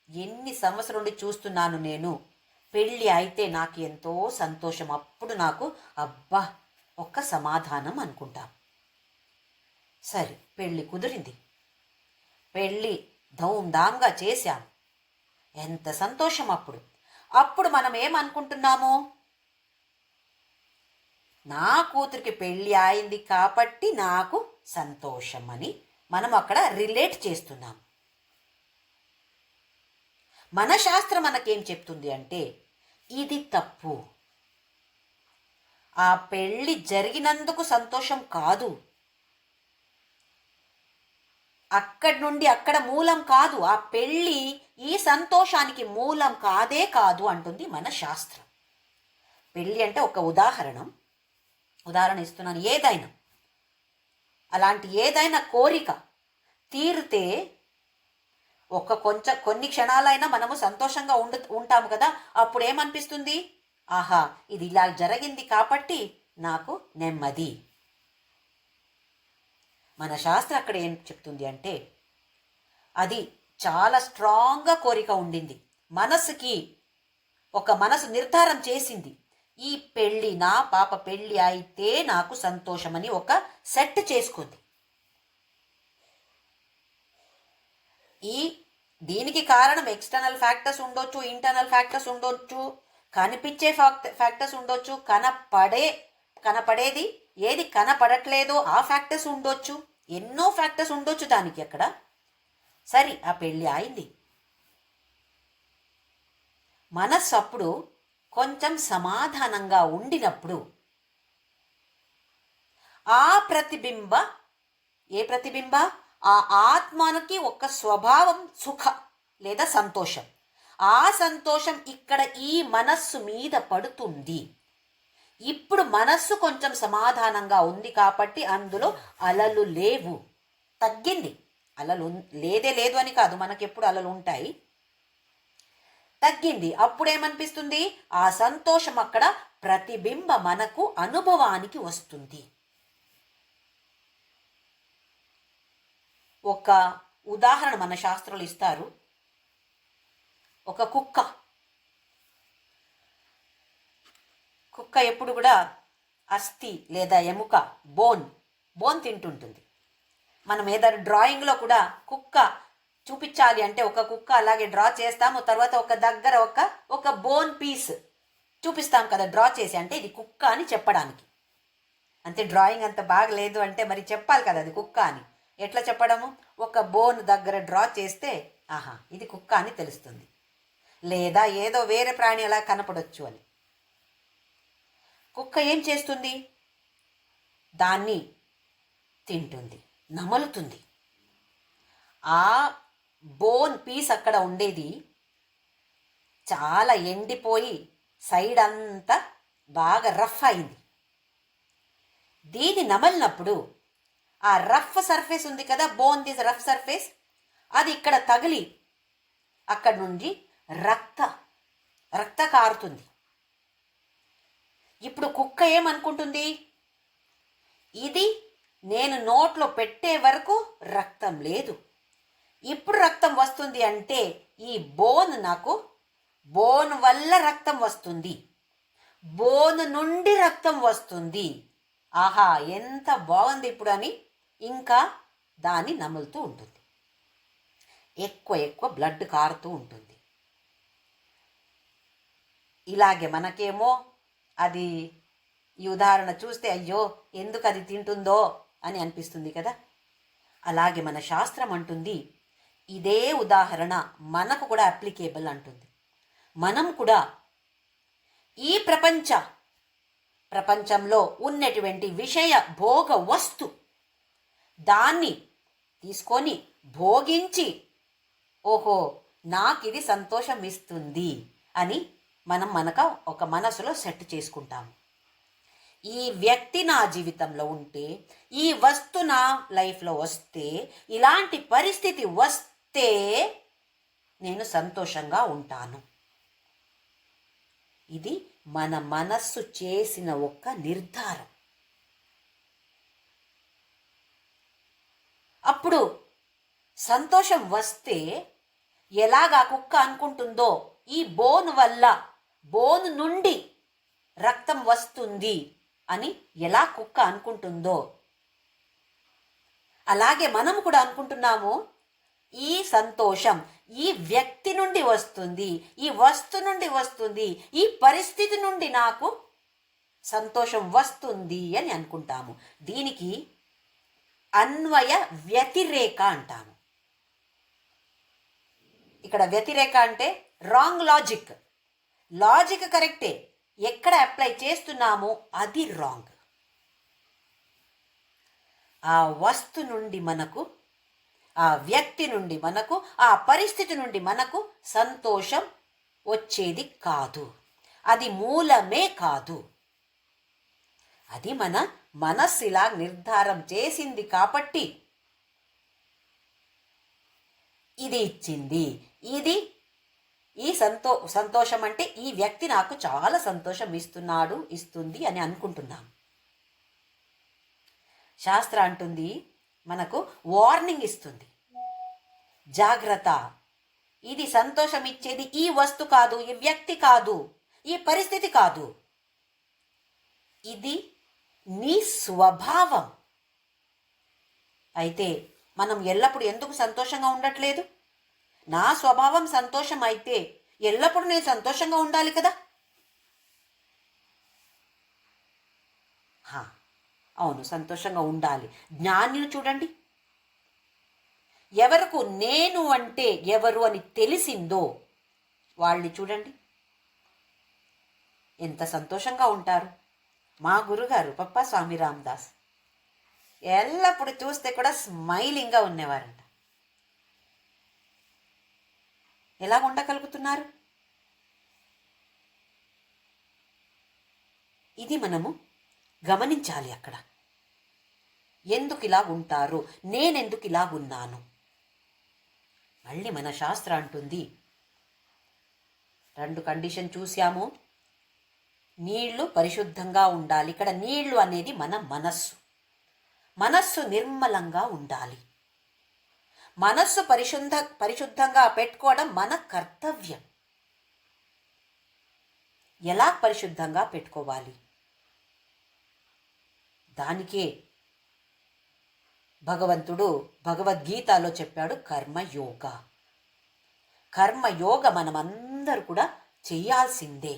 ఎన్ని సంవత్సరం నుండి చూస్తున్నాను నేను, పెళ్ళి అయితే నాకు ఎంతో సంతోషం. అప్పుడు నాకు అబ్బా ఒక్క సమాధానం అనుకుంటా. సరే పెళ్ళి కుదిరింది, పెళ్ళి ధూమ్ధామ్గా చేశాం, ఎంత సంతోషం. అప్పుడు మనం ఏమనుకుంటున్నాము? నా కూతురికి పెళ్ళి అయింది కాబట్టి నాకు సంతోషం అని మనం అక్కడ రిలేట్ చేస్తున్నాం. మన శాస్త్రం మనకేం చెప్తుంది అంటే ఇది తప్పు. ఆ పెళ్ళి జరిగినందుకు సంతోషం కాదు, అక్కడి నుండి అక్కడ మూలం కాదు. ఆ పెళ్ళి ఈ సంతోషానికి మూలం కాదు అంటుంది మన శాస్త్రం. పెళ్ళి అంటే ఒక ఉదాహరణ ఇస్తున్నాను. ఏదైనా అలాంటి ఏదైనా కోరిక తీరితే కొన్ని క్షణాలైనా మనము సంతోషంగా ఉంటాము కదా. అప్పుడు ఏమనిపిస్తుంది? ఆహా, ఇది ఇలా జరిగింది కాబట్టి నాకు నెమ్మది. మన శాస్త్రం అక్కడ ఏం చెప్తుంది అంటే, అది చాలా స్ట్రాంగ్గా కోరిక ఉండింది. మనసు నిర్ధారం చేసింది, ఈ పెళ్ళి, నా పాప పెళ్ళి అయితే నాకు సంతోషమని ఒక సెట్ చేసుకుంది. దీనికి కారణం ఎక్స్టర్నల్ ఫ్యాక్టర్స్ ఉండొచ్చు, ఇంటర్నల్ ఫ్యాక్టర్స్ ఉండొచ్చు, కనిపించే ఫ్యాక్టర్స్ ఉండొచ్చు, కనపడేది ఏది కనపడట్లేదో ఆ ఫ్యాక్టర్స్ ఉండొచ్చు, ఎన్నో ఫ్యాక్టర్స్ ఉండొచ్చు దానికి అక్కడ. సరే, ఆ పెళ్ళి అయింది. మనస్సు అప్పుడు కొంచెం సమాధానంగా ఉండినప్పుడు ఆ ప్రతిబింబ ఆ ఆత్మకి ఒక స్వభావం సుఖ లేదా సంతోషం. ఆ సంతోషం ఇక్కడ ఈ మనస్సు మీద పడుతుంది. ఇప్పుడు మనస్సు కొంచెం సమాధానంగా ఉంది కాబట్టి అందులో అలలు లేవు, తగ్గింది. అలలు లేదు అని కాదు, మనకెప్పుడు అలలు ఉంటాయి. తగ్గింది. అప్పుడేమనిపిస్తుంది? ఆ సంతోషం అక్కడ ప్రతిబింబ మనకు అనుభవానికి వస్తుంది. ఒక ఉదాహరణ మన శాస్త్రాలు ఇస్తారు. ఒక కుక్క ఎప్పుడు కూడా అస్థి లేదా ఎముక, బోన్ తింటుంటుంది. మనం ఏదైనా డ్రాయింగ్లో కూడా కుక్క చూపించాలి అంటే ఒక కుక్క అలాగే డ్రా చేస్తాము. తర్వాత ఒక దగ్గర ఒక బోన్ పీస్ చూపిస్తాం కదా డ్రా చేసి, అంటే ఇది కుక్క అని చెప్పడానికి. అంతే, డ్రాయింగ్ అంత బాగలేదు అంటే మరి చెప్పాలి కదా అది కుక్క అని. ఎట్లా చెప్పడము? ఒక బోన్ దగ్గర డ్రా చేస్తే ఆహా ఇది కుక్క అని తెలుస్తుంది. లేదా ఏదో వేరే ప్రాణి అలా కనపడొచ్చు అని. కుక్క ఏం చేస్తుంది? దాన్ని తింటుంది, నమలుతుంది. ఆ బోన్ పీస్ అక్కడ ఉండేది చాలా ఎండిపోయి సైడ్ అంతా బాగా రఫ్ అయింది. దీన్ని నమలినప్పుడు ఆ రఫ్ సర్ఫేస్ ఉంది కదా, బోన్ దిస్ రఫ్ సర్ఫేస్, అది ఇక్కడ తగిలి అక్కడ నుండి రక్త కారుతుంది. ఇప్పుడు కుక్క ఏమనుకుంటుంది? ఇది నేను నోట్లో పెట్టే వరకు రక్తం లేదు, ఇప్పుడు రక్తం వస్తుంది అంటే ఈ బోన్ వల్ల రక్తం వస్తుంది, బోన్ నుండి రక్తం వస్తుంది. ఆహా ఎంత బాగుంది ఇప్పుడు అని ఇంకా దాన్ని నములుతూ ఉంటుంది. ఎక్కువ బ్లడ్ కారుతూ ఉంటుంది. ఇలాగే మనకేమో అది ఈ ఉదాహరణ చూస్తే అయ్యో ఎందుకు అది తింటుందో అని అనిపిస్తుంది కదా. అలాగే మన శాస్త్రం అంటుంది, ఇదే ఉదాహరణ మనకు కూడా అప్లికేబుల్ అంటుంది. మనం కూడా ఈ ప్రపంచంలో ఉన్నటువంటి విషయ భోగ వస్తు దాన్ని తీసుకొని భోగించి ఓహో నాకు ఇది సంతోషం ఇస్తుంది అని మనకు ఒక మనసులో సెట్ చేసుకుంటాము. ఈ వ్యక్తి నా జీవితంలో ఉంటే, ఈ వస్తు నా లైఫ్లో వస్తే, ఇలాంటి పరిస్థితి వస్తే నేను సంతోషంగా ఉంటాను. ఇది మన మనస్సు చేసిన ఒక నిర్ధారం. అప్పుడు సంతోషం వస్తే ఎలాగా కుక్క అనుకుంటుందో ఈ బోన్ నుండి రక్తం వస్తుంది అని ఎలా కుక్క అనుకుంటుందో అలాగే మనం కూడా అనుకుంటున్నాము, ఈ సంతోషం ఈ వ్యక్తి నుండి వస్తుంది, ఈ వస్తు నుండి వస్తుంది, ఈ పరిస్థితి నుండి నాకు సంతోషం వస్తుంది అని అనుకుంటాము. దీనికి అన్వయ వ్యతిరేక అంటాము. ఇక్కడ వ్యతిరేక అంటే రాంగ్ లాజిక్ కరెక్టే, ఎక్కడ అప్లై చేస్తున్నామో అది రాంగ్. ఆ వస్తు నుండి మనకు, ఆ వ్యక్తి నుండి మనకు, ఆ పరిస్థితి నుండి మనకు సంతోషం వచ్చేది కాదు, అది మూలమే కాదు. అది మన మనస్సు ఇలా నిర్ధారం చేసింది కాబట్టి ఇది ఇచ్చింది. ఇది ఈ సంతోషం అంటే ఈ వ్యక్తి నాకు చాలా సంతోషం ఇస్తున్నాడు, ఇస్తుంది అని అనుకుంటున్నాం. శాస్త్ర అంటుంది, మనకు వార్నింగ్ ఇస్తుంది, జాగ్రత్త, ఇది సంతోషం ఇచ్చేది ఈ వస్తు కాదు, ఈ వ్యక్తి కాదు, ఈ పరిస్థితి కాదు, ఇది నీ స్వభావం. అయితే మనం ఎల్లప్పుడూ ఎందుకు సంతోషంగా ఉండట్లేదు? నా స్వభావం సంతోషం అయితే ఎల్లప్పుడూ నేను సంతోషంగా ఉండాలి కదా. అవును, సంతోషంగా ఉండాలి. జ్ఞానిని చూడండి, ఎవరికి నేను అంటే ఎవరు అని తెలిసిందో వాళ్ళని చూడండి ఎంత సంతోషంగా ఉంటారు. మా గురుగారు పప్పా స్వామి రామదాస్ ఎల్లప్పుడు చూస్తే కూడా స్మైలింగ్గా ఉండేవారంట. ఎలా ఉండగలుగుతున్నారు? ఇది మనము గమనించాలి. అక్కడ ఎందుకు ఇలా ఉంటారు, నేనెందుకు ఇలా ఉన్నాను? మళ్ళీ మన శాస్త్రం అంటుంది, 2 కండిషన్ చూసాము. నీళ్లు పరిశుద్ధంగా ఉండాలి. ఇక్కడ నీళ్లు అనేది మన మనస్సు నిర్మలంగా ఉండాలి. మనస్సు పరిశుద్ధంగా పెట్టుకోవడం మన కర్తవ్యం. ఎలా పరిశుద్ధంగా పెట్టుకోవాలి? దానికే భగవంతుడు భగవద్గీతలో చెప్పాడు కర్మయోగ. కర్మయోగ మనమందరూ కూడా చేయాల్సిందే.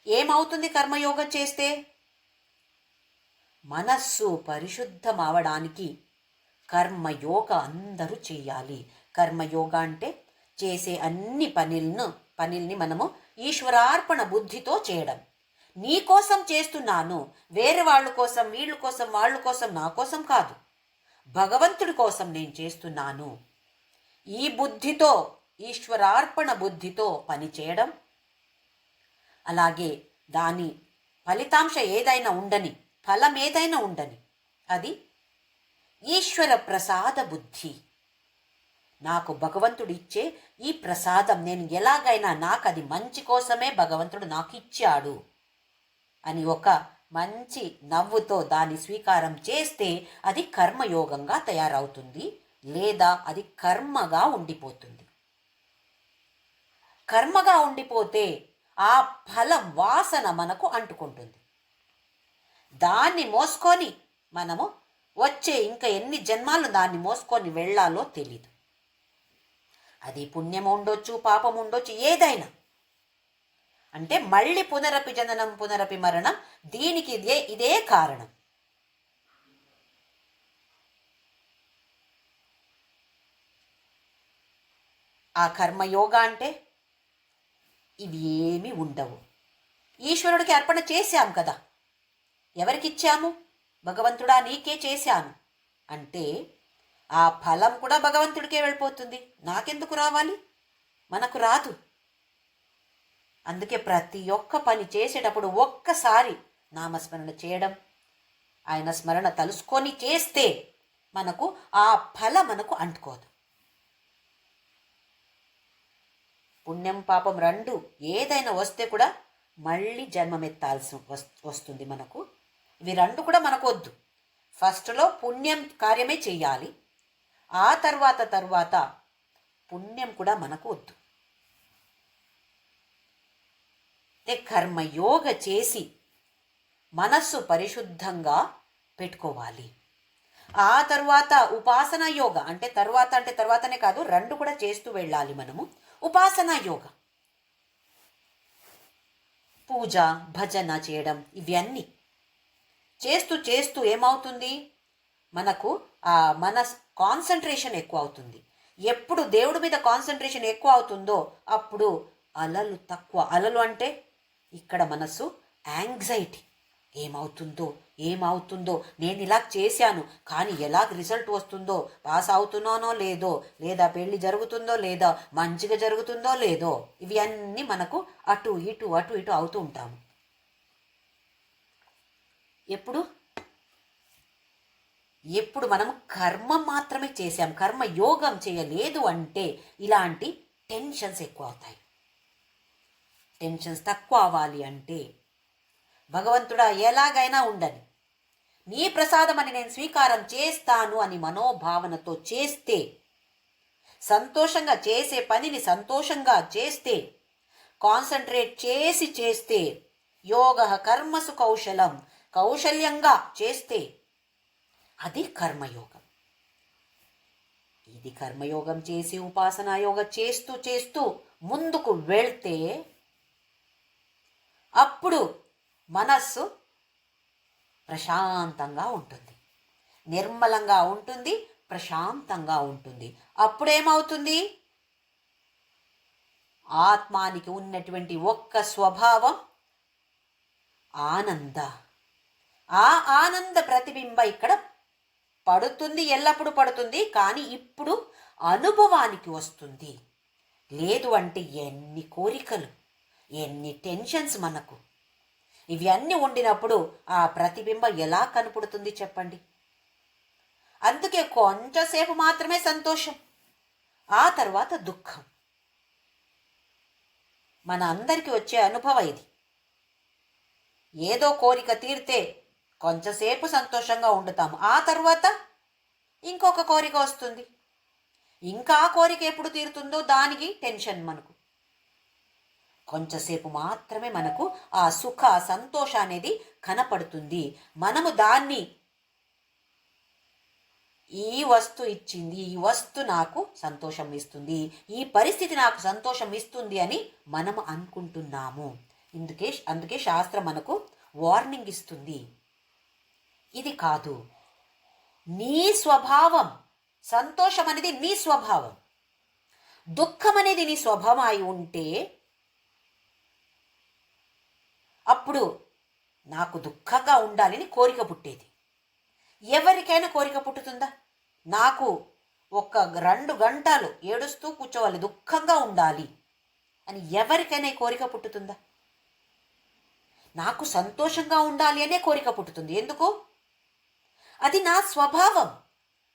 ఏమవుతుంది కర్మయోగం చేస్తే? మనస్సు పరిశుద్ధం అవడానికి కర్మయోగ అందరూ చేయాలి. కర్మయోగ అంటే చేసే అన్ని పనుల్ని మనము ఈశ్వరార్పణ బుద్ధితో చేయడం. నీ కోసం చేస్తున్నాను, వేరే వాళ్ళ కోసం, వీళ్ళ కోసం, వాళ్ళ కోసం, నా కోసం కాదు, భగవంతుడి కోసం నేను చేస్తున్నాను. ఈ బుద్ధితో, ఈశ్వరార్పణ బుద్ధితో పని చేయడం. అలాగే దాని ఫలితాంశ ఏదైనా ఉండని, ఫలం ఏదైనా ఉండని, అది ఈశ్వర ప్రసాద బుద్ధి. నాకు భగవంతుడు ఇచ్చే ఈ ప్రసాదం నేను ఎలాగైనా, నాకు అది మంచి కోసమే భగవంతుడు నాకు ఇచ్చాడు అని ఒక మంచి నవ్వుతో దాన్ని స్వీకారం చేస్తే అది కర్మయోగంగా తయారవుతుంది, లేదా అది కర్మగా ఉండిపోతుంది. కర్మగా ఉండిపోతే ఆ ఫలం వాసన మనకు అంటుకుంటుంది. దాన్ని మోసుకొని మనము వచ్చే ఇంకా ఎన్ని జన్మాలు దాన్ని మోసుకొని వెళ్ళాలో తెలీదు. అది పుణ్యం ఉండొచ్చు, పాపం ఉండొచ్చు, ఏదైనా. అంటే మళ్ళీ పునరపి జననం పునరపి మరణం, దీనికి ఇదే కారణం. ఆ కర్మయోగ అంటే ఇవి ఏమీ ఉండవు. ఈశ్వరుడికి అర్పణ చేశాం కదా, ఎవరికిచ్చాము? భగవంతుడా నీకే చేశాను అంటే ఆ ఫలం కూడా భగవంతుడికే వెళ్ళిపోతుంది. నాకెందుకు రావాలి? మనకు రాదు. అందుకే ప్రతి ఒక్క పని చేసేటప్పుడు ఒక్కసారి నామస్మరణ చేయడం, ఆయన స్మరణ తలుసుకొని చేస్తే మనకు ఆ ఫలం మనకు అంటుకోదు. పుణ్యం పాపం 2 ఏదైనా వస్తే కూడా మళ్ళీ జన్మమెత్తాల్సి వస్తుంది మనకు. ఇవి 2 కూడా మనకు వద్దు. ఫస్ట్లో పుణ్యం కార్యమే చేయాలి, ఆ తర్వాత పుణ్యం కూడా మనకు వద్దు. కర్మయోగ చేసి మనస్సు పరిశుద్ధంగా పెట్టుకోవాలి. ఆ తర్వాత ఉపాసనా యోగ అంటే తర్వాతనే కాదు, 2 కూడా చేస్తూ వెళ్ళాలి మనము. ఉపాసనా యోగ, పూజ, భజన చేయడం, ఇవన్నీ చేస్తూ ఏమవుతుంది? మనకు మన కాన్సన్ట్రేషన్ ఎక్కువ అవుతుంది. ఎప్పుడు దేవుడి మీద కాన్సన్ట్రేషన్ ఎక్కువ అవుతుందో అప్పుడు అలలు తక్కువ. అలలు అంటే ఇక్కడ మనసు యాంగ్జైటీ, ఏమవుతుందో, నేను ఇలా చేశాను కానీ ఎలా రిజల్ట్ వస్తుందో, పాస్ అవుతున్నానో లేదో, లేదా పెళ్లి జరుగుతుందో లేదో, మంచిగా జరుగుతుందో లేదో, ఇవి అన్నీ మనకు అటు ఇటు అవుతూ ఉంటాము. ఎప్పుడు ఎప్పుడు మనం కర్మ మాత్రమే చేశాం, కర్మ యోగం చేయలేదు అంటే ఇలాంటి టెన్షన్స్ ఎక్కువ అవుతాయి. టెన్షన్స్ తక్కువ అవ్వాలి అంటే భగవంతుడా ఎలాగైనా ఉండని, నీ ప్రసాదం అని నేను స్వీకారం చేస్తాను అని మనోభావనతో చేస్తే, సంతోషంగా చేసే పనిని సంతోషంగా చేస్తే, కాన్సన్ట్రేట్ చేసి చేస్తే, యోగ కర్మసు కౌశలం, కౌశల్యంగా చేస్తే అది కర్మయోగం. ఇది కర్మయోగం చేసి ఉపాసనా యోగం చేస్తూ చేస్తూ ముందుకు వెళ్తే అప్పుడు మనస్సు ప్రశాంతంగా ఉంటుంది, నిర్మలంగా ఉంటుంది, ప్రశాంతంగా ఉంటుంది. అప్పుడేమవుతుంది? ఆత్మానికి ఉన్నటువంటి ఒక్క స్వభావం ఆనంద. ఆ ఆనంద ప్రతిబింబ ఇక్కడ పడుతుంది, ఎల్లప్పుడూ పడుతుంది. కానీ ఇప్పుడు అనుభవానికి వస్తుంది. లేదు అంటే ఎన్ని కోరికలు, ఎన్ని టెన్షన్స్ మనకు. ఇవి అన్నీ ఉండినప్పుడు ఆ ప్రతిబింబ ఎలా కనపడుతుంది చెప్పండి? అందుకే కొంచెంసేపు మాత్రమే సంతోషం, ఆ తర్వాత దుఃఖం. మన అందరికీ వచ్చే అనుభవం ఇది. ఏదో కోరిక తీరితే కొంచెంసేపు సంతోషంగా ఉండుతాము, ఆ తర్వాత ఇంకొక కోరిక వస్తుంది. ఇంకా కోరిక ఎప్పుడు తీరుతుందో దానికి టెన్షన్ మనకు. కొంచెంసేపు మాత్రమే మనకు ఆ సుఖ సంతోష అనేది కనపడుతుంది. మనము దాన్ని ఈ వస్తు ఇచ్చింది, ఈ వస్తు నాకు సంతోషం ఇస్తుంది, ఈ పరిస్థితి నాకు సంతోషం ఇస్తుంది అని మనము అనుకుంటున్నాము. అందుకే శాస్త్రం మనకు వార్నింగ్ ఇస్తుంది. ఇది కాదు, నీ స్వభావం. సంతోషం అనేది నీ స్వభావం, దుఃఖం అనేది నీ స్వభావం అయి ఉంటే అప్పుడు నాకు దుఃఖంగా ఉండాలని కోరిక పుట్టేది. ఎవరికైనా కోరిక పుట్టుతుందా? నాకు ఒక 2 గంటలు ఏడుస్తూ కూర్చోవాలి, దుఃఖంగా ఉండాలి అని ఎవరికైనా కోరిక పుట్టుతుందా? నాకు సంతోషంగా ఉండాలి అనే కోరిక పుట్టుతుంది. ఎందుకు? అది నా స్వభావం.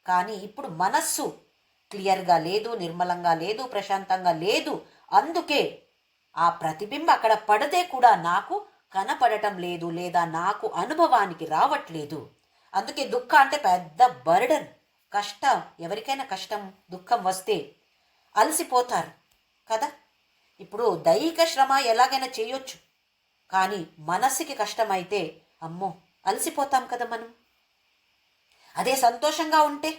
కానీ ఇప్పుడు మనస్సు క్లియర్గా లేదు, నిర్మలంగా లేదు, ప్రశాంతంగా లేదు. అందుకే ఆ ప్రతిబింబ అక్కడ పడితే కూడా నాకు కనపడటం లేదు, లేదా నాకు అనుభవానికి రావట్లేదు. అందుకే దుఃఖం అంటే పెద్ద బర్డన్, కష్టం. ఎవరికైనా కష్టం, దుఃఖం వస్తే అలసిపోతారు కదా. ఇప్పుడు దైహిక శ్రమ ఎలాగైనా చేయొచ్చు, కానీ మనస్సుకి కష్టమైతే అమ్మో అలసిపోతాం కదా మనం. అదే సంతోషంగా ఉంటే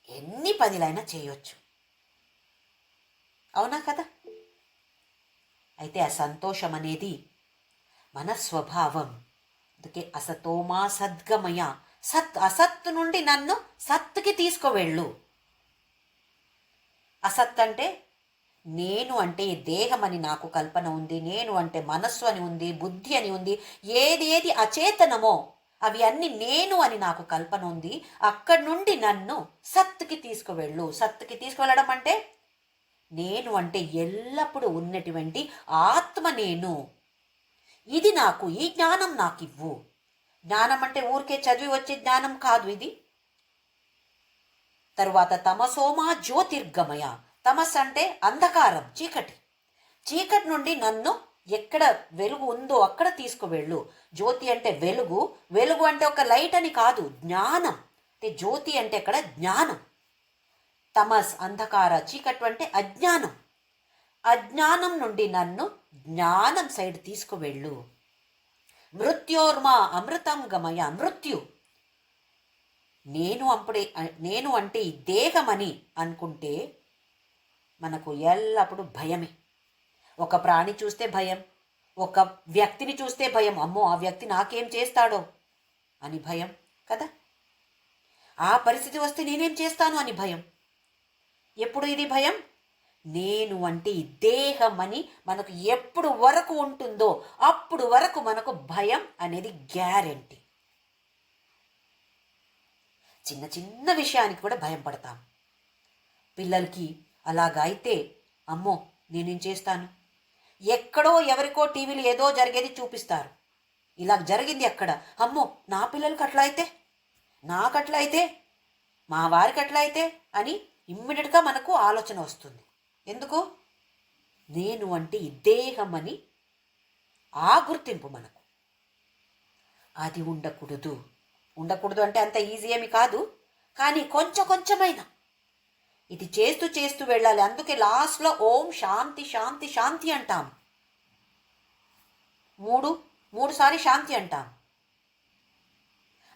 ఎన్ని పనులైనా చేయొచ్చు, అవునా కదా. అయితే ఆ సంతోషం అనేది మన స్వభావం. అందుకే అసతోమా సద్గమయ, అసత్తు నుండి నన్ను సత్తుకి తీసుకువెళ్ళు. అసత్ అంటే నేను అంటే ఈ దేహం అని నాకు కల్పన ఉంది, నేను అంటే మనస్సు అని ఉంది, బుద్ధి అని ఉంది. ఏది ఏది అచేతనమో అవి అన్ని నేను అని నాకు కల్పన ఉంది. అక్కడి నుండి నన్ను సత్తుకి తీసుకువెళ్ళు. సత్తుకి తీసుకువెళ్ళడం అంటే నేను అంటే ఎల్లప్పుడూ ఉన్నటువంటి ఆత్మ నేను. ఇది నాకు, ఈ జ్ఞానం నాకు ఇవ్వు. జ్ఞానం అంటే ఊరికే చదివి వచ్చే జ్ఞానం కాదు ఇది. తరువాత తమసోమా జ్యోతిర్గమయ. తమస్ అంటే అంధకారం, చీకటి. చీకటి నుండి నన్ను ఎక్కడ వెలుగు ఉందో అక్కడ తీసుకువెళ్ళు. జ్యోతి అంటే వెలుగు, వెలుగు అంటే ఒక లైట్ అని కాదు, జ్ఞానం. అంటే జ్యోతి అంటే ఇక్కడ జ్ఞానం. తమస్ అంధకార, చీకటి అంటే అజ్ఞానం. అజ్ఞానం నుండి నన్ను జ్ఞానం సైడ్ తీసుకువెళ్ళు. మృత్యోర్మా అమృతం గమయ. మృత్యు నేను అంటే ఈ దేహమని అనుకుంటే మనకు ఎల్లప్పుడూ భయమే. ఒక ప్రాణి చూస్తే భయం, ఒక వ్యక్తిని చూస్తే భయం. అమ్మో ఆ వ్యక్తి నాకేం చేస్తాడో అని భయం కదా. ఆ పరిస్థితి వస్తే నేనేం చేస్తాను అని భయం. ఎప్పుడు ఇది భయం? నేను అంటే ఈ దేహం అని మనకు ఎప్పుడు వరకు ఉంటుందో అప్పుడు వరకు మనకు భయం అనేది గ్యారెంటీ. చిన్న చిన్న విషయానికి కూడా భయం పడతాం. పిల్లలకి అలాగా అయితే అమ్మో నేనేం చేస్తాను. ఎక్కడో ఎవరికో టీవీలో ఏదో జరిగేది చూపిస్తారు, ఇలా జరిగింది అక్కడ, అమ్మో నా పిల్లలకి అట్లా అయితే నాకట్లా అయితే, మా వారికి అట్లా అయితే అని ఇమ్మీడియట్గా మనకు ఆలోచన వస్తుంది. ఎందుకు? నేను అంటే ఈ దేహం అని ఆ గుర్తింపు మనకు. అది ఉండకూడదు. ఉండకూడదు అంటే అంత ఈజీ ఏమి కాదు, కానీ కొంచెం కొంచెమైనా ఇది చేస్తూ చేస్తూ వెళ్ళాలి. అందుకే లాస్ట్లో ఓం శాంతి శాంతి శాంతి అంటాం. మూడు సారి శాంతి అంటాం.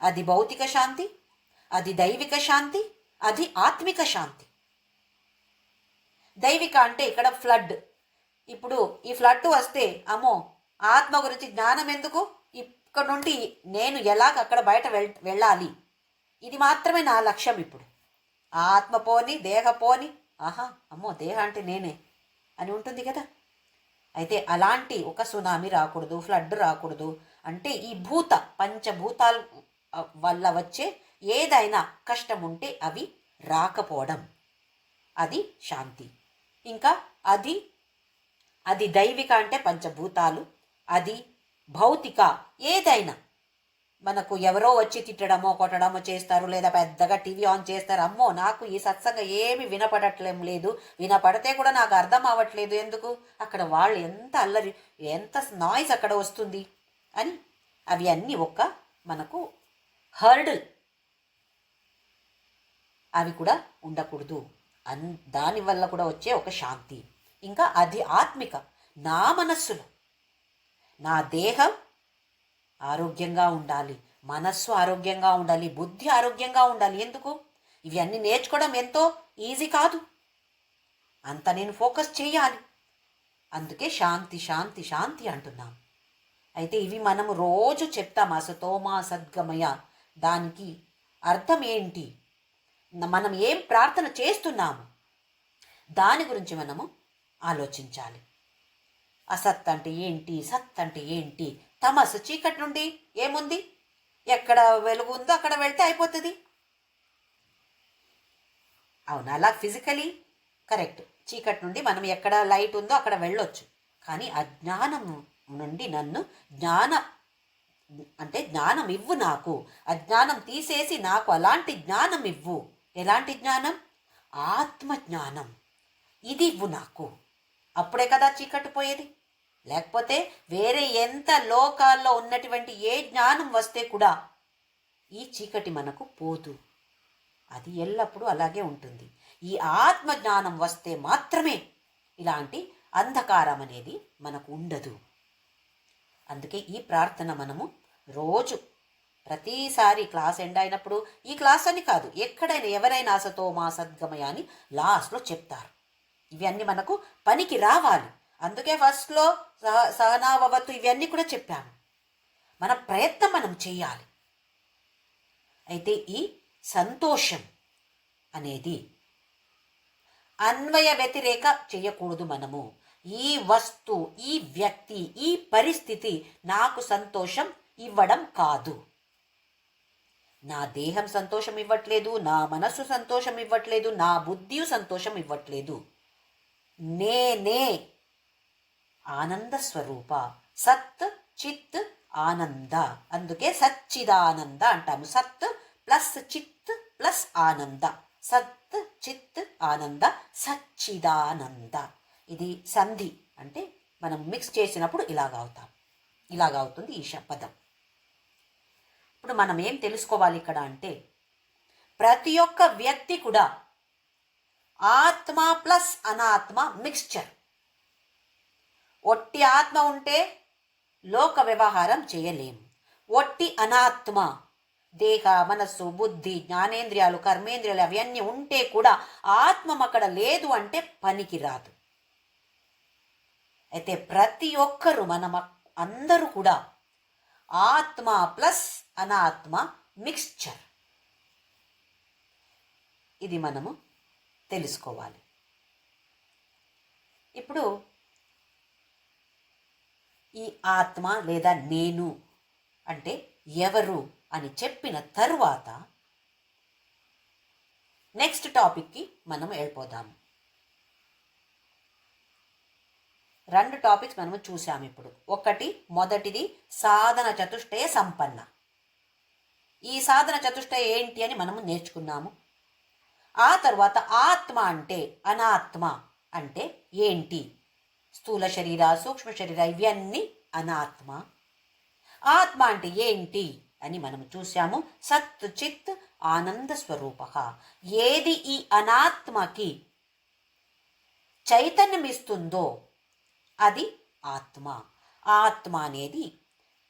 అది భౌతిక శాంతి, అది దైవిక శాంతి, అది ఆత్మిక శాంతి. దైవిక అంటే ఇక్కడ ఫ్లడ్. ఇప్పుడు ఈ ఫ్లడ్ వస్తే అమ్మో ఆత్మ గురించి జ్ఞానం ఎందుకు, ఇక్కడ నుండి నేను ఎలాగ అక్కడ బయట వెళ్ళాలి, ఇది మాత్రమే నా లక్ష్యం. ఇప్పుడు ఆత్మ పోని దేహ పోని, ఆహా అమ్మో దేహ అంటే నేనే అని ఉంటుంది కదా. అయితే అలాంటి ఒక సునామీ రాకూడదు, ఫ్లడ్ రాకూడదు. అంటే ఈ పంచభూతాల వల్ల వచ్చే ఏదైనా కష్టం ఉంటే అవి రాకపోవడం, అది శాంతి. ఇంకా అది దైవిక అంటే పంచభూతాలు, అది భౌతిక ఏదైనా మనకు ఎవరో వచ్చి తిట్టడమో కొట్టడమో చేస్తారు, లేదా పెద్దగా టీవీ ఆన్ చేస్తారు. అమ్మో నాకు ఈ సత్సంగం ఏమి వినపడట్లేం లేదు, వినపడితే కూడా నాకు అర్థం అవ్వట్లేదు, ఎందుకు అక్కడ వాళ్ళు ఎంత అల్లరి, ఎంత నాయిస్ అక్కడ వస్తుంది అని. అవి అన్నీ మనకు హర్డల్, అవి కూడా ఉండకూడదు. దానివల్ల కూడా వచ్చే ఒక శాంతి. ఇంకా అది ఆత్మిక, నా మనస్సులో నా దేహం ఆరోగ్యంగా ఉండాలి, మనస్సు ఆరోగ్యంగా ఉండాలి, బుద్ధి ఆరోగ్యంగా ఉండాలి. ఎందుకు? ఇవన్నీ నేర్చుకోవడం ఎంతో ఈజీ కాదు, అంత నేను ఫోకస్ చేయాలి. అందుకే శాంతి శాంతి శాంతి అంటున్నాం. అయితే ఇవి మనము రోజు చెప్తాం, అసతోమా సద్గమయ. దానికి అర్థం ఏంటి, మనం ఏం ప్రార్థన చేస్తున్నాము, దాని గురించి మనము ఆలోచించాలి. అసత్ అంటే ఏంటి, సత్ అంటే ఏంటి? తమస్సు చీకటి నుండి ఏముంది, ఎక్కడ వెలుగు ఉందో అక్కడ వెళ్తే అయిపోతుంది. అవును, అలా ఫిజికలీ కరెక్ట్. చీకటి నుండి మనం ఎక్కడ లైట్ ఉందో అక్కడ వెళ్ళొచ్చు. కానీ అజ్ఞానం నుండి నన్ను జ్ఞానం ఇవ్వు, నాకు అజ్ఞానం తీసేసి నాకు అలాంటి జ్ఞానం ఇవ్వు. ఎలాంటి జ్ఞానం? ఆత్మజ్ఞానం. ఇది ఇవ్వు నాకు, అప్పుడే కదా చీకటి పోయేది. లేకపోతే వేరే ఎంత లోకాల్లో ఉన్నటువంటి ఏ జ్ఞానం వస్తే కూడా ఈ చీకటి మనకు పోదు, అది ఎల్లప్పుడూ అలాగే ఉంటుంది. ఈ ఆత్మ జ్ఞానం వస్తే మాత్రమే ఇలాంటి అంధకారం అనేది మనకు ఉండదు. అందుకే ఈ ప్రార్థన మనము రోజు ప్రతిసారి క్లాస్ ఎండ్ అయినప్పుడు, ఈ క్లాస్ అని కాదు, ఎక్కడైనా ఎవరైనా అసతో మా సద్గమయ అని లాస్ట్లో చెప్తారు. ఇవన్నీ మనకు పనికి రావాలి. అందుకే ఫస్ట్లో సహనావవత్తు ఇవన్నీ కూడా చెప్పాము. మన ప్రయత్నం మనం చేయాలి. అయితే ఈ సంతోషం అనేది అన్వయ వ్యతిరేక చేయకూడదు. మనము ఈ వస్తు, ఈ వ్యక్తి, ఈ పరిస్థితి నాకు సంతోషం ఇవ్వడం కాదు. నా దేహం సంతోషం ఇవ్వట్లేదు, నా మనస్సు సంతోషం ఇవ్వట్లేదు, నా బుద్ధి సంతోషం ఇవ్వట్లేదు. నేనే ఆనంద స్వరూప, సత్ చిత్ ఆనంద. అందుకే సచ్చిదానంద అంటాము. సత్ ప్లస్ చిత్ ప్లస్ ఆనంద, సత్ చిత్ ఆనంద సచ్చిదానంద. ఇది సంధి, అంటే మనం మిక్స్ చేసినప్పుడు ఇలాగవుతుంది ఈ పదం. ఇప్పుడు మనం ఏం తెలుసుకోవాలి ఇక్కడ అంటే, ప్రతి ఒక్క వ్యక్తి కూడా ఆత్మ ప్లస్ అనాత్మ మిక్స్చర్. ఒట్టి ఆత్మ ఉంటే లోక వ్యవహారం చేయలేము. ఒట్టి అనాత్మ, దేహ మనస్సు బుద్ధి జ్ఞానేంద్రియాలు కర్మేంద్రియాలు అవన్నీ ఉంటే కూడా ఆత్మ అక్కడ లేదు అంటే పనికి రాదు. అయితే ప్రతి ఒక్కరు అందరూ కూడా ఆత్మ ప్లస్ అనాత్మ మిక్స్చర్. ఇది మనము తెలుసుకోవాలి. ఇప్పుడు ఈ ఆత్మ లేదా నేను అంటే ఎవరు అని చెప్పిన తరువాత నెక్స్ట్ టాపిక్కి మనం వెళ్ళిపోదాము. 2 టాపిక్స్ మనము చూసాము ఇప్పుడు. మొదటిది సాధన చతుష్టయ సంపన్న. ఈ సాధన చతుష్టయం ఏంటి అని మనము నేర్చుకున్నాము. ఆ తర్వాత ఆత్మ అంటే, అనాత్మ అంటే ఏంటి, స్థూల శరీర సూక్ష్మ శరీర ఇవన్నీ అనాత్మ. ఆత్మ అంటే ఏంటి అని మనం చూశాము. సత్ చిత్ ఆనంద స్వరూప. ఏది ఈ అనాత్మకి చైతన్యం ఇస్తుందో అది ఆత్మ. ఆత్మ అనేది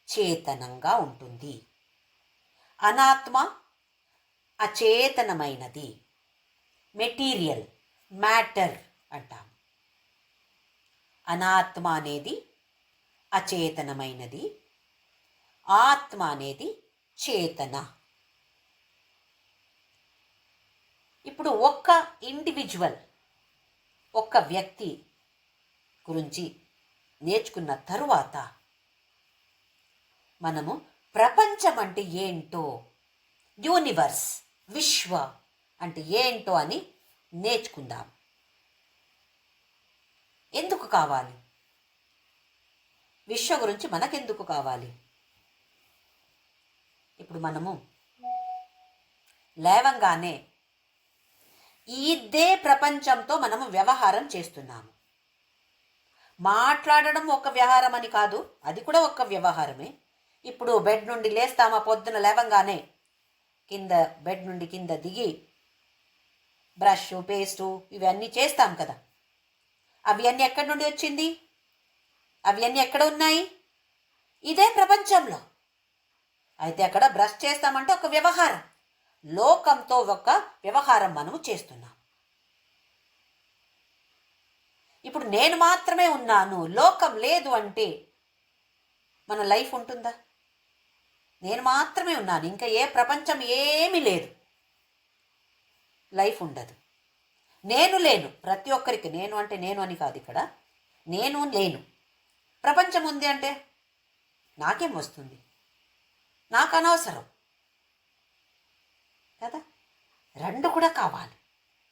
చేతనంగా ఉంటుంది. అనాత్మ అచేతనమైనది, మెటీరియల్, మ్యాటర్ అంటాం. అనాత్మ అనేది అచేతనమైనది, ఆత్మ అనేది చేతన. ఇప్పుడు ఒక్క ఇండివిజువల్, ఒక్క వ్యక్తి గురించి నేర్చుకున్న తరువాత మనము ప్రపంచం అంటే ఏంటో, యూనివర్స్, విశ్వ అంటే ఏంటో అని నేర్చుకుందాం. ఎందుకు కావాలి విశ్వ గురించి, మనకెందుకు కావాలి? ఇప్పుడు మనము లేవంగానే ఇదే ప్రపంచంతో మనము వ్యవహారం చేస్తున్నాము. మాట్లాడడం ఒక వ్యవహారం అని కాదు, అది కూడా ఒక వ్యవహారమే. ఇప్పుడు బెడ్ నుండి లేస్తామా, పొద్దున లేవంగానే కింద బెడ్ నుండి కింద దిగి బ్రష్ పేస్టు ఇవన్నీ చేస్తాం కదా. అవి అన్నీ ఎక్కడి నుండి వచ్చింది? అవి అన్నీ ఎక్కడ ఉన్నాయి? ఇదే ప్రపంచంలో. అయితే అక్కడ బ్రష్ చేస్తామంటే ఒక వ్యవహారం, లోకంతో ఒక వ్యవహారం మనము చేస్తున్నాం. ఇప్పుడు నేను మాత్రమే ఉన్నాను, లోకం లేదు అంటే మన లైఫ్ ఉంటుందా? నేను మాత్రమే ఉన్నాను, ఇంకా ఏ ప్రపంచం ఏమీ లేదు, లైఫ్ ఉండదు. నేను లేను, ప్రతి ఒక్కరికి నేను అంటే నేను అని కాదు, ఇక్కడ నేను లేను. ప్రపంచం ఉంది అంటే నాకేం వస్తుంది? నాకు అనవసరం కదా. రెండు కూడా కావాలి.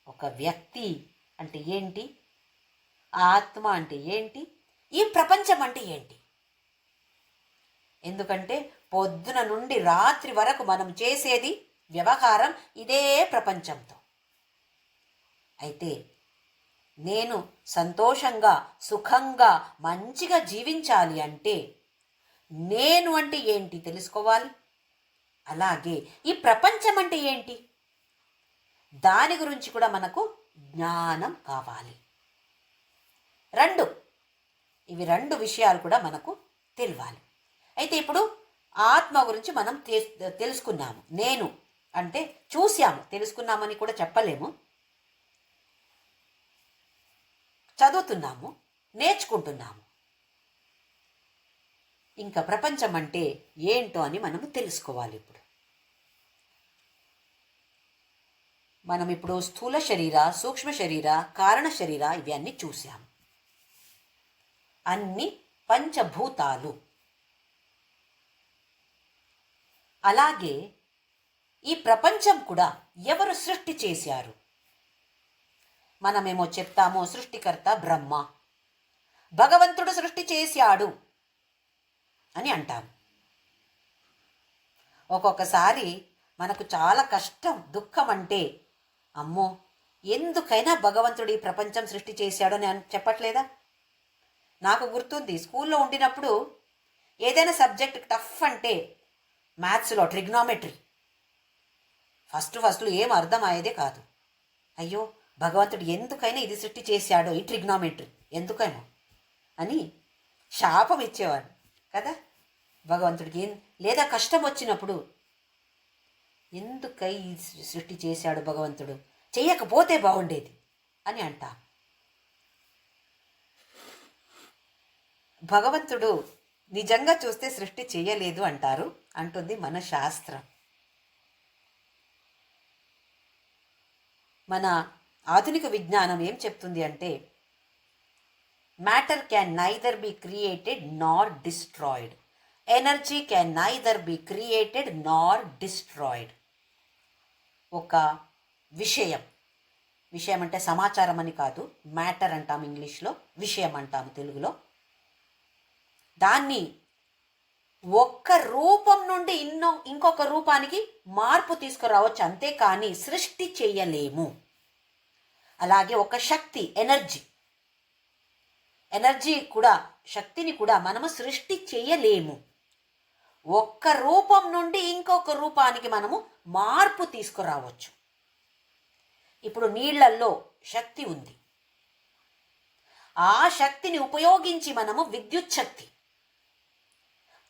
ఒక వ్యక్తి అంటే ఏంటి, ఆత్మ అంటే ఏంటి, ఈ ప్రపంచం అంటే ఏంటి. ఎందుకంటే పొద్దున నుండి రాత్రి వరకు మనం చేసేది వ్యవహారం ఇదే ప్రపంచంతో. అయితే నేను సంతోషంగా, సుఖంగా, మంచిగా జీవించాలి అంటే నేను అంటే ఏంటి తెలుసుకోవాలి. అలాగే ఈ ప్రపంచం అంటే ఏంటి, దాని గురించి కూడా మనకు జ్ఞానం కావాలి. ఇవి రెండు విషయాలు కూడా మనకు తెలియాలి. అయితే ఇప్పుడు ఆత్మ గురించి మనం తెలుసుకున్నాము. నేను అంటే చూసాము, తెలుసుకున్నామని కూడా చెప్పలేము, చదువుతున్నాము, నేర్చుకుంటున్నాము. ఇంకా ప్రపంచం అంటే ఏంటో అని మనము తెలుసుకోవాలి. మనం ఇప్పుడు స్థూల శరీర, సూక్ష్మ శరీర, కారణ శరీర ఇవన్నీ చూసాము. అన్ని పంచభూతాలు. అలాగే ఈ ప్రపంచం కూడా ఎవరు సృష్టి చేశారు? మనమేమో చెప్తాము సృష్టికర్త బ్రహ్మ, భగవంతుడు సృష్టి చేశాడు అని అంటాము. ఒక్కొక్కసారి మనకు చాలా కష్టం, దుఃఖం అంటే అమ్మో ఎందుకైనా భగవంతుడు ఈ ప్రపంచం సృష్టి చేశాడు అని చెప్పట్లేదా? నాకు గుర్తుంది, స్కూల్లో ఉండినప్పుడు ఏదైనా సబ్జెక్ట్ టఫ్ అంటే మ్యాథ్స్లో ట్రిగ్నామెట్రీ ఫస్ట్ ఏం అర్థం అయ్యేదే కాదు. అయ్యో భగవంతుడు ఎందుకైనా ఇది సృష్టి చేశాడో, ఈ ట్రిగ్నామెట్రీ ఎందుకైనా అని శాపం ఇచ్చేవాడు కదా భగవంతుడికి. లేదా కష్టం వచ్చినప్పుడు ఎందుకై సృష్టి చేశాడు భగవంతుడు, చెయ్యకపోతే బాగుండేది అని అంటా. భగవంతుడు నిజంగా చూస్తే సృష్టి చేయలేదు అంటుంది మన శాస్త్రం. మన ఆధునిక విజ్ఞానం ఏం చెప్తుంది అంటే matter can neither be created Nar destroyed, energy can neither be created Nar destroyed. ఒక విషయం అంటే సమాచారం అని కాదు, మ్యాటర్ అంటాము, ఇంగ్లీష్లో విషయం అంటాము, తెలుగులో. దాన్ని ఒక్క రూపం నుండి ఇంకొక రూపానికి మార్పు తీసుకురావచ్చు, అంతేకాని సృష్టి చేయలేము. అలాగే ఒక శక్తి, ఎనర్జీ కూడా, శక్తిని కూడా మనము సృష్టి చేయలేము. ఒక్క రూపం నుండి ఇంకొక రూపానికి మనము మార్పు తీసుకురావచ్చు. ఇప్పుడు నీళ్లల్లో శక్తి ఉంది. ఆ శక్తిని ఉపయోగించి మనము విద్యుత్ శక్తి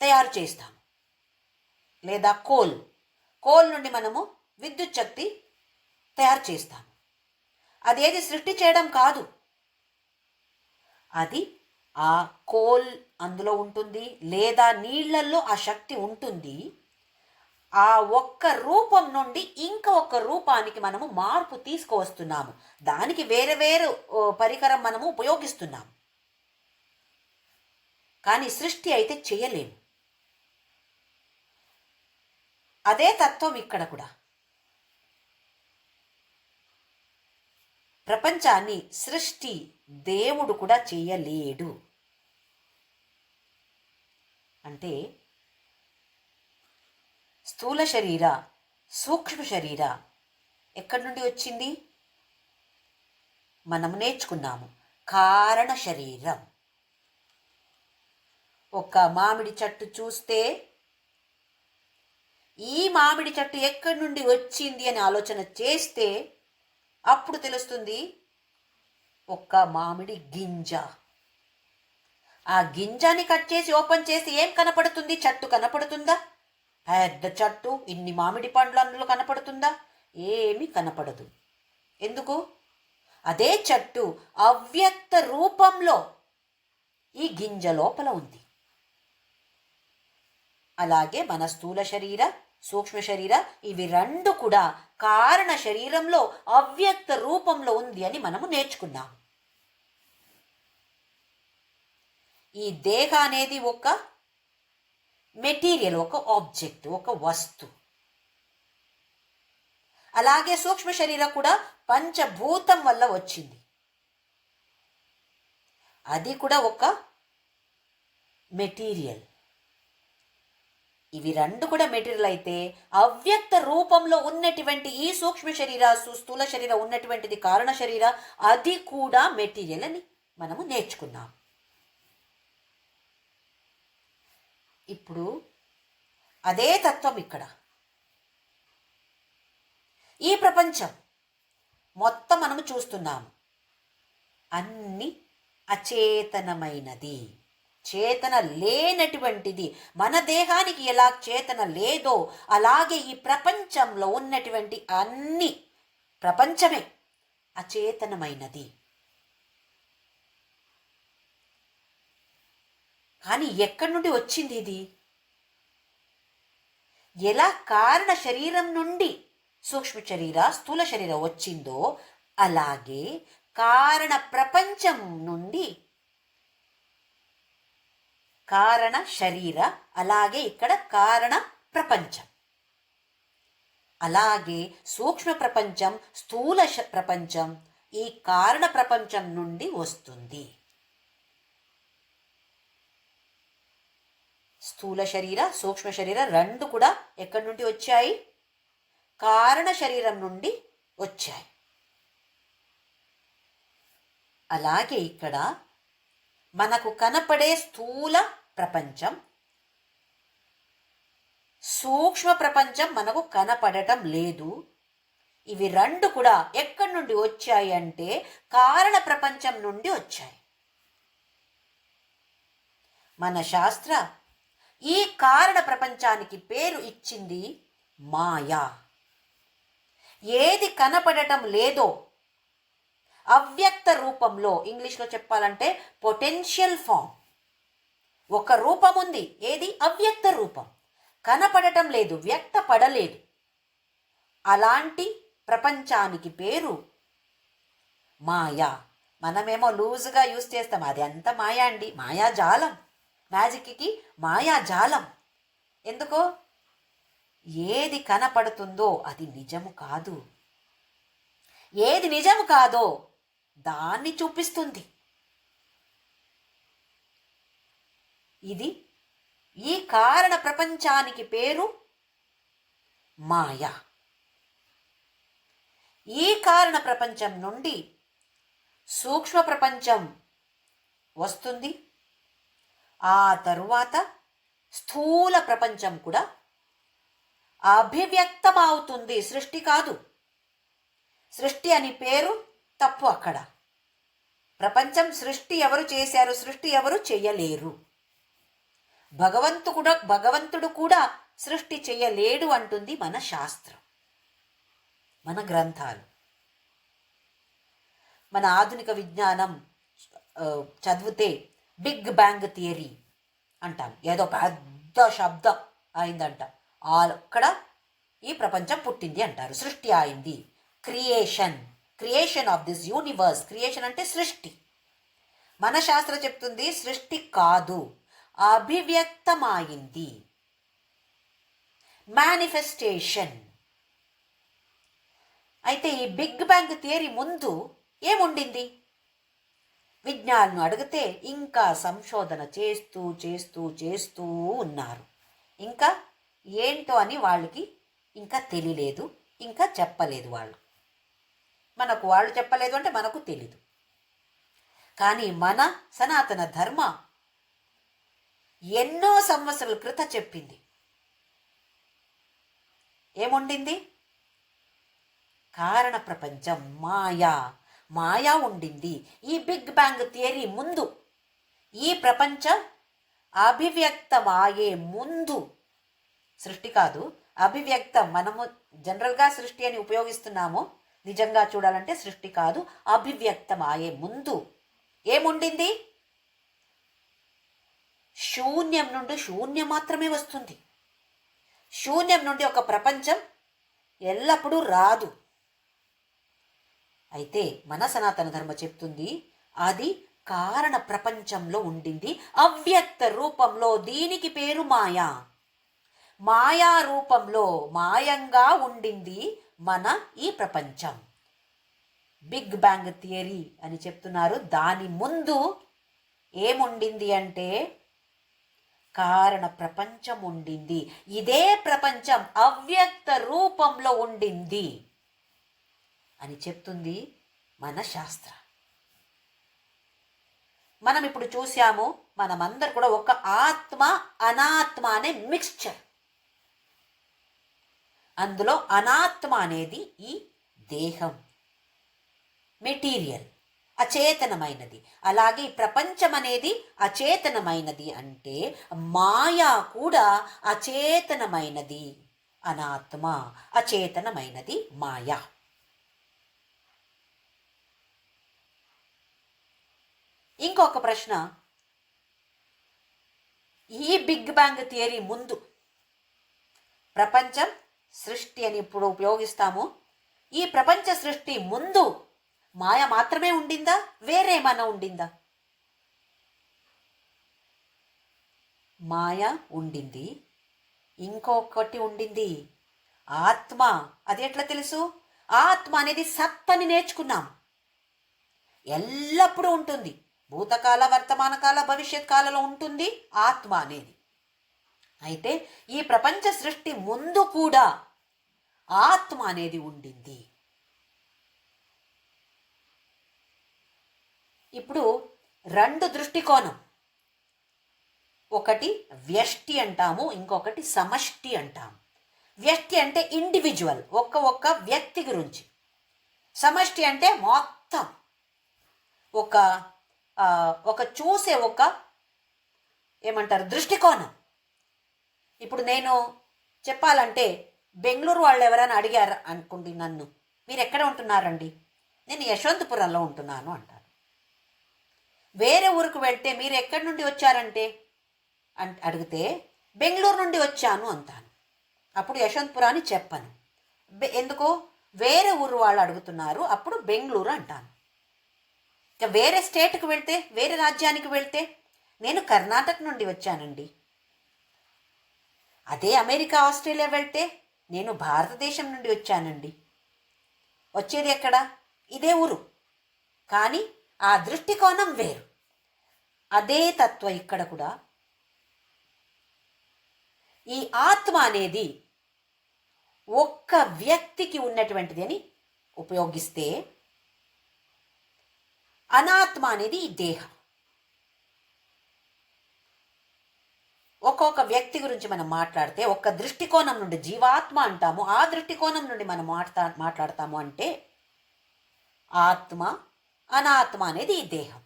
తయారు చేస్తాం. లేదా కోల్ నుండి మనము విద్యుత్ శక్తి తయారు చేస్తాం. అదేది సృష్టి చేయడం కాదు. అది ఆ కోల్ అందులో ఉంటుంది, లేదా నీళ్లలో ఆ శక్తి ఉంటుంది. ఆ ఒక్క రూపం నుండి ఇంకొక రూపానికి మనము మార్పు తీసుకువస్తున్నాము. దానికి వేరే వేరే పరికరం మనము ఉపయోగిస్తున్నాము, కానీ సృష్టి అయితే చేయలేము. అదే తత్వం ఇక్కడ కూడా. ప్రపంచాన్ని సృష్టి దేవుడు కూడా చేయలేడు. అంటే స్థూల శరీర, సూక్ష్మ శరీర ఎక్కడి నుండి వచ్చింది? మనం నేర్చుకున్నాము, కారణ శరీరం. ఒక మామిడి చెట్టు చూస్తే ఈ మామిడి చెట్టు ఎక్కడి నుండి వచ్చింది అని ఆలోచన చేస్తే అప్పుడు తెలుస్తుంది ఒక్క మామిడి గింజ. ఆ గింజని కట్ చేసి ఓపెన్ చేసి ఏం కనపడుతుంది? చెట్టు కనపడుతుందా? పెద్ద చెట్టు, ఇన్ని మామిడి పండ్లు అందులో కనపడుతుందా? ఏమీ కనపడదు. ఎందుకు? అదే చెట్టు అవ్యక్త రూపంలో ఈ గింజ లోపల ఉంది. అలాగే మన స్థూల శరీర, సూక్ష్మ శరీర ఇవి రెండు కూడా కారణ శరీరంలో అవ్యక్త రూపంలో ఉంది అని మనము నేర్చుకున్నాము. ఈ దేహ అనేది ఒక మెటీరియల్, ఒక ఆబ్జెక్ట్, ఒక వస్తువు. అలాగే సూక్ష్మ శరీరం కూడా పంచభూతం వల్ల వచ్చింది. అది కూడా ఒక మెటీరియల్. ఇవి రెండు కూడా మెటీరియల్ అయితే అవ్యక్త రూపంలో ఉన్నటువంటి ఈ సూక్ష్మ శరీర, స్థూల శరీరం ఉన్నటువంటిది కారణ శరీర, అది కూడా మెటీరియల్ అని మనము నేర్చుకున్నాం. ఇప్పుడు అదే తత్వం ఇక్కడ. ఈ ప్రపంచం మొత్తం మనము చూస్తున్నాము, అన్ని అచేతనమైనది, చేతన లేనటువంటిది. మన దేహానికి ఎలా చేతన లేదో అలాగే ఈ ప్రపంచంలో ఉన్నటువంటి అన్ని ప్రపంచమే అచేతనమైనది. కానీ ఎక్కడి నుండి వచ్చింది ఇది? ఎలా కారణ శరీరం నుండి సూక్ష్మ శరీర, స్థూల శరీరం వచ్చిందో అలాగే కారణ ప్రపంచం నుండి కారణ శరీర, అలాగే ఇక్కడ కారణ ప్రపంచం, అలాగే సూక్ష్మ ప్రపంచం, స్థూల ప్రపంచం ఈ కారణ ప్రపంచం నుండి వస్తుంది. స్థూల శరీర, సూక్ష్మ శరీర రెండు కూడా ఎక్కడి నుండి వచ్చాయి? కారణ శరీరం నుండి వచ్చాయి. అలాగే ఇక్కడ మనకు కనపడే స్థూల ప్రపంచం, సూక్ష్మ ప్రపంచం మనకు కనపడటం లేదు. ఇవి రెండు కూడా ఎక్కడి నుండి వచ్చాయి అంటే కారణ ప్రపంచం నుండి వచ్చాయి. మన శాస్త్ర ఈ కారణ ప్రపంచానికి పేరు ఇచ్చింది మాయా. ఏది కనపడటం లేదో అవ్యక్త రూపంలో, ఇంగ్లీష్లో చెప్పాలంటే పొటెన్షియల్ ఫామ్, ఒక రూపం ఉంది. ఏది? అవ్యక్త రూపం, కనపడటం లేదు, వ్యక్తపడలేదు. అలాంటి ప్రపంచానికి పేరు మాయా. మనమేమో లూజుగా యూజ్ చేస్తాం, అది అంత మాయా అండి, మాయాజాలం. మ్యాజిక్కి మాయాజాలం. ఎందుకో? ఏది కనపడుతుందో అది నిజము కాదు, ఏది నిజము కాదో దాన్ని చూపిస్తుంది. ఇది ఈ కారణ ప్రపంచానికి పేరు మాయ. ఈ కారణ ప్రపంచం నుండి సూక్ష్మ ప్రపంచం వస్తుంది. ఆ తరువాత స్థూల ప్రపంచం కూడా అభివ్యక్తమవుతుంది. సృష్టి కాదు. సృష్టి అని పేరు తప్పు. అక్కడ ప్రపంచం సృష్టి ఎవరు చేశారు? సృష్టి ఎవరు చెయ్యలేరు. భగవంతుడు కూడా సృష్టి చెయ్యలేడు అంటుంది మన శాస్త్రం, మన గ్రంథాలు. మన ఆధునిక విజ్ఞానం చదివితే బిగ్ బ్యాంగ్ థియరీ అంటాం. ఏదో పెద్ద శబ్దం అయిందంట, అక్కడ ఈ ప్రపంచం పుట్టింది అంటారు. సృష్టి అయింది. Creation of this universe. Creation అంటే సృష్టి. మన శాస్త్రం చెప్తుంది సృష్టి కాదు, అభివ్యక్తమైంది, మేనిఫెస్టేషన్. అయితే ఈ బిగ్ బ్యాంగ్ థియరీ ముందు ఏముండింది? విజ్ఞానులను అడిగితే ఇంకా సంశోధన చేస్తూ చేస్తూ చేస్తూ ఉన్నారు. ఇంకా ఏంటో అని వాళ్ళకి ఇంకా తెలియలేదు, ఇంకా చెప్పలేదు. వాళ్ళు చెప్పలేదు అంటే మనకు తెలీదు. కానీ మన సనాతన ధర్మ ఎన్నో సంవత్సరాల క్రితం చెప్పింది. ఏముండింది? కారణ ప్రపంచం మాయా ఉండింది. ఈ బిగ్ బ్యాంగ్ థియరీ ముందు, ఈ ప్రపంచం అభివ్యక్తమాయే ముందు, సృష్టి కాదు అభివ్యక్తం. మనము జనరల్గా సృష్టి అని ఉపయోగిస్తున్నాము, నిజంగా చూడాలంటే సృష్టి కాదు, అభివ్యక్తమాయే ముందు ఏముండింది? శూన్యం నుండి శూన్యం మాత్రమే వస్తుంది. శూన్యం నుండి ఒక ప్రపంచం ఎల్లప్పుడూ రాదు. అయితే మన సనాతన ధర్మ చెప్తుంది అది కారణ ప్రపంచంలో ఉండింది, అవ్యక్త రూపంలో. దీనికి పేరు మాయా. మాయా రూపంలో మాయంగా ఉండింది మన ఈ ప్రపంచం. బిగ్ బ్యాంగ్ థియరీ అని చెప్తున్నారు. దాని ముందు ఏముండింది అంటే కారణ ప్రపంచం ఉండింది. ఇదే ప్రపంచం అవ్యక్త రూపంలో ఉండింది అని చెప్తుంది మన శాస్త్ర. మనం ఇప్పుడు చూసాము, మనమందరు కూడా ఒక ఆత్మ అనాత్మ అనే మిక్స్చర్. అందులో అనాత్మ అనేది ఈ దేహం, మెటీరియల్, అచేతనమైనది. అలాగే ప్రపంచం అనేది అచేతనమైనది. అంటే మాయా కూడా అచేతనమైనది. అనాత్మ అచేతనమైనది మాయా. ఇంకొక ప్రశ్న, ఈ బిగ్ బ్యాంగ్ థియరీ ముందు ప్రపంచం సృష్టి అని ఇప్పుడు ఉపయోగిస్తాము. ఈ ప్రపంచ సృష్టి ముందు మాయ మాత్రమే ఉండిందా? వేరేమన్నా ఉండిందా? మాయ ఉండింది, ఇంకొకటి ఉండింది ఆత్మ. అది ఎట్లా తెలుసు? ఆత్మ అనేది సత్తని నేర్చుకున్నాం, ఎల్లప్పుడూ ఉంటుంది. భూతకాల, వర్తమాన కాల, భవిష్యత్ కాలంలో ఉంటుంది ఆత్మ అనేది. అయితే ఈ ప్రపంచ సృష్టి ముందు కూడా ఆత్మ అనేది ఉండింది. ఇప్పుడు రెండు దృష్టికోణం, ఒకటి వ్యష్టి అంటాము, ఇంకొకటి సమష్టి అంటాము. వ్యష్టి అంటే ఇండివిజువల్, ఒక్క వ్యక్తి గురించి. సమష్టి అంటే మొత్తం ఒక చూసే ఏమంటారు దృష్టికోణం. ఇప్పుడు నేను చెప్పాలంటే బెంగళూరు వాళ్ళు ఎవరైనా అడిగారు అనుకోండి నన్ను, మీరు ఎక్కడ ఉంటున్నారండి? నేను యశ్వంతపురంలో ఉంటున్నాను అంటాను. వేరే ఊరికి వెళ్తే మీరు ఎక్కడి నుండి వచ్చారంటే అడిగితే బెంగళూరు నుండి వచ్చాను అంటాను. అప్పుడు యశ్వంతపురాన్ని చెప్పను. ఎందుకు? వేరే ఊరు వాళ్ళు అడుగుతున్నారు, అప్పుడు బెంగళూరు అంటాను. ఇక వేరే స్టేట్కి వెళ్తే, వేరే రాజ్యానికి వెళ్తే నేను కర్ణాటక నుండి వచ్చానండి. అదే అమెరికా, ఆస్ట్రేలియా వెళ్తే నేను భారతదేశం నుండి వచ్చానండి. వచ్చేది ఎక్కడ? ఇదే ఊరు, కానీ ఆ దృష్టికోణం వేరు. అదే తత్వం ఇక్కడ కూడా. ఈ ఆత్మ అనేది ఒక్క వ్యక్తికి ఉన్నటువంటిది అని ఉపయోగిస్తే, అనాత్మ అనేది ఈ దేహం. ఒక్కొక్క వ్యక్తి గురించి మనం మాట్లాడితే ఒక్క దృష్టికోణం నుండి జీవాత్మ అంటాము, ఆ దృష్టికోణం నుండి మనం మాట్లాడతాము అంటే ఆత్మ, అనాత్మ అనేది ఈ దేహం.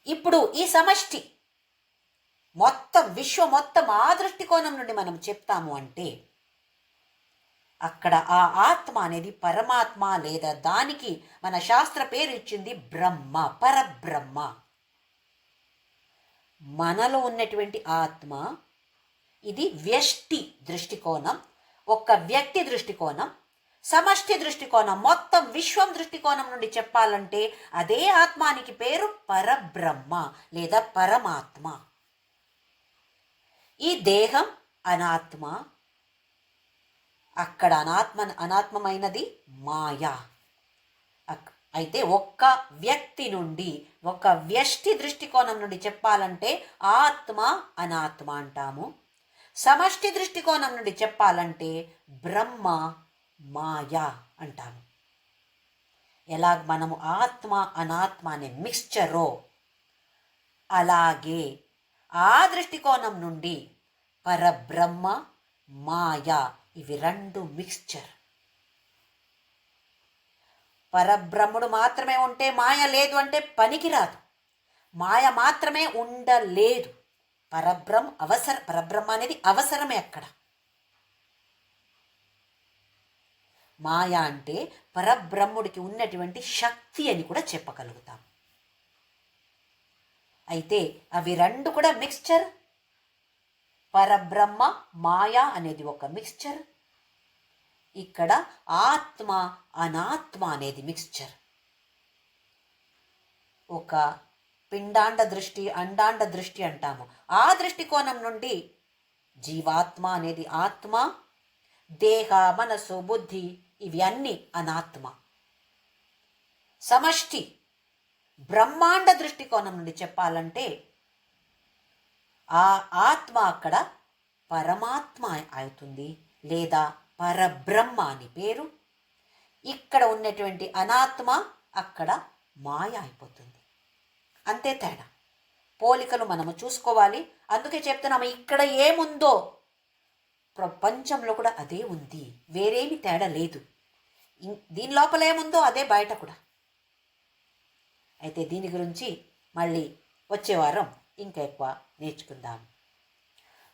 ఇప్పుడు ఈ సమష్టి మొత్తం విశ్వం మొత్తం ఆ దృష్టికోణం నుండి మనం చెప్తాము అంటే అక్కడ ఆ ఆత్మ అనేది పరమాత్మ, లేదా దానికి మన శాస్త్ర పేరు ఇచ్చింది బ్రహ్మ, పరబ్రహ్మ. మనలో ఉన్నటువంటి ఆత్మ ఇది వ్యష్టి దృష్టికోణం, ఒక్క వ్యక్తి దృష్టికోణం. సమష్టి దృష్టికోణం, మొత్తం విశ్వం దృష్టికోణం నుండి చెప్పాలంటే అదే ఆత్మానికి పేరు పరబ్రహ్మ లేదా పరమాత్మ. ఈ దేహం అనాత్మ, అక్కడ అనాత్మమైనది మాయా. అయితే ఒక్క వ్యక్తి నుండి, ఒక వ్యష్టి దృష్టికోణం నుండి చెప్పాలంటే ఆత్మ అనాత్మ అంటాము. సమష్టి దృష్టికోణం నుండి చెప్పాలంటే బ్రహ్మ మాయా అంటాము. ఎలాగ మనము ఆత్మ అనాత్మ అనే మిక్స్చరో, అలాగే ఆ దృష్టికోణం నుండి పరబ్రహ్మ మాయా, ఇవి రెండు మిక్స్చర్. పరబ్రహ్ముడు మాత్రమే ఉంటే మాయ లేదు అంటే పనికిరాదు. మాయ మాత్రమే ఉండలేదు. పరబ్రహ్మ అనేది అవసరమే అక్కడ. మాయ అంటే పరబ్రహ్ముడికి ఉన్నటువంటి శక్తి అని కూడా చెప్పగలుగుతాం. అయితే అవి రెండు కూడా మిక్స్చర్. పరబ్రహ్మ మాయ అనేది ఒక మిక్స్చర్, ఇక్కడ ఆత్మ అనాత్మ అనేది మిక్స్చర్. ఒక పిండాండ దృష్టి, అండాండ దృష్టి అంటాము. ఆ దృష్టికోణం నుండి జీవాత్మ అనేది ఆత్మ, దేహ మనసు బుద్ధి ఇవి అన్నీ అనాత్మ. సమష్టి బ్రహ్మాండ దృష్టికోణం నుండి చెప్పాలంటే ఆ ఆత్మ అక్కడ పరమాత్మ అవుతుంది, లేదా పరబ్రహ్మ అని పేరు. ఇక్కడ ఉన్నటువంటి అనాత్మ అక్కడ మాయ అయిపోతుంది. అంతే తేడా. పోలికలు మనము చూసుకోవాలి. అందుకే చెప్తున్నాము, ఇక్కడ ఏముందో ప్రపంచంలో కూడా అదే ఉంది, వేరేమి తేడా లేదు. దీని లోపల ఏముందో అదే బయట కూడా. అయితే దీని గురించి మళ్ళీ వచ్చే వారం ఇంకా ఎక్కువ నేర్చుకుందాం.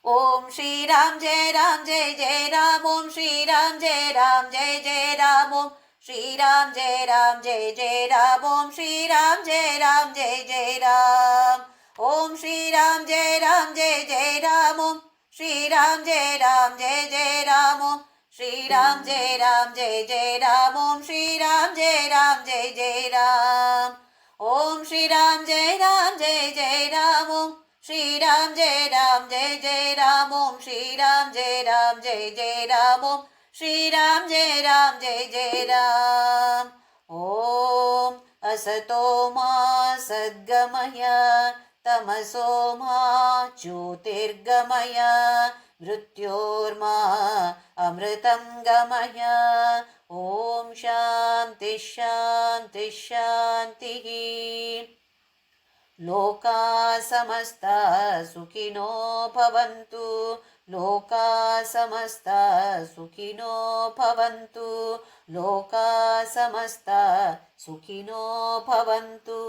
ఓం శ్రీరామ్ జయ రామ్ జయ జయ రామ్. ఓం శ్రీరామ్ జయ రామ్ జయ జయ రామ్. ఓం శ్రీరామ్ జయ రామ్ జయ జయ రామ్. ఓం శ్రీరామ్ జయ రామ్ జయ జయ రామ్. ఓం శ్రీరామ్ జయ రామ్ జయ జయ రామ్. ఓం శ్రీరామ్ జయ రామ్ జయ జయ రామ్. ఓం శ్రీరామ్ జయ రామ్ జయ జయ రామ్. ఓం శ్రీరామ్ జయ రామ్ జయ జయ రామ్. ఓం శ్రీరామ్ జయ రామ్ జయ జయ రామ్. ఓం శ్రీరామ్ జయ రామ్ జయ జయ రామ్. ఓం శ్రీరామ్ జయ రామ్ జయ జయ రామ్. ఓం శ్రీరామ్ జయ రామ్ జయ జయ రామ్. ఓం असतो मा सद्गमय तमसो मा ज्योतिर्गमय मृत्योर्मा अमृतं गमय. ओम शांति शांति शांतिः. लोका समस्ता सुखिनो भवन्तु. लोका समस्ता सुखिनो भवन्तु. लोका समस्ता सुखिनो भवन्तु.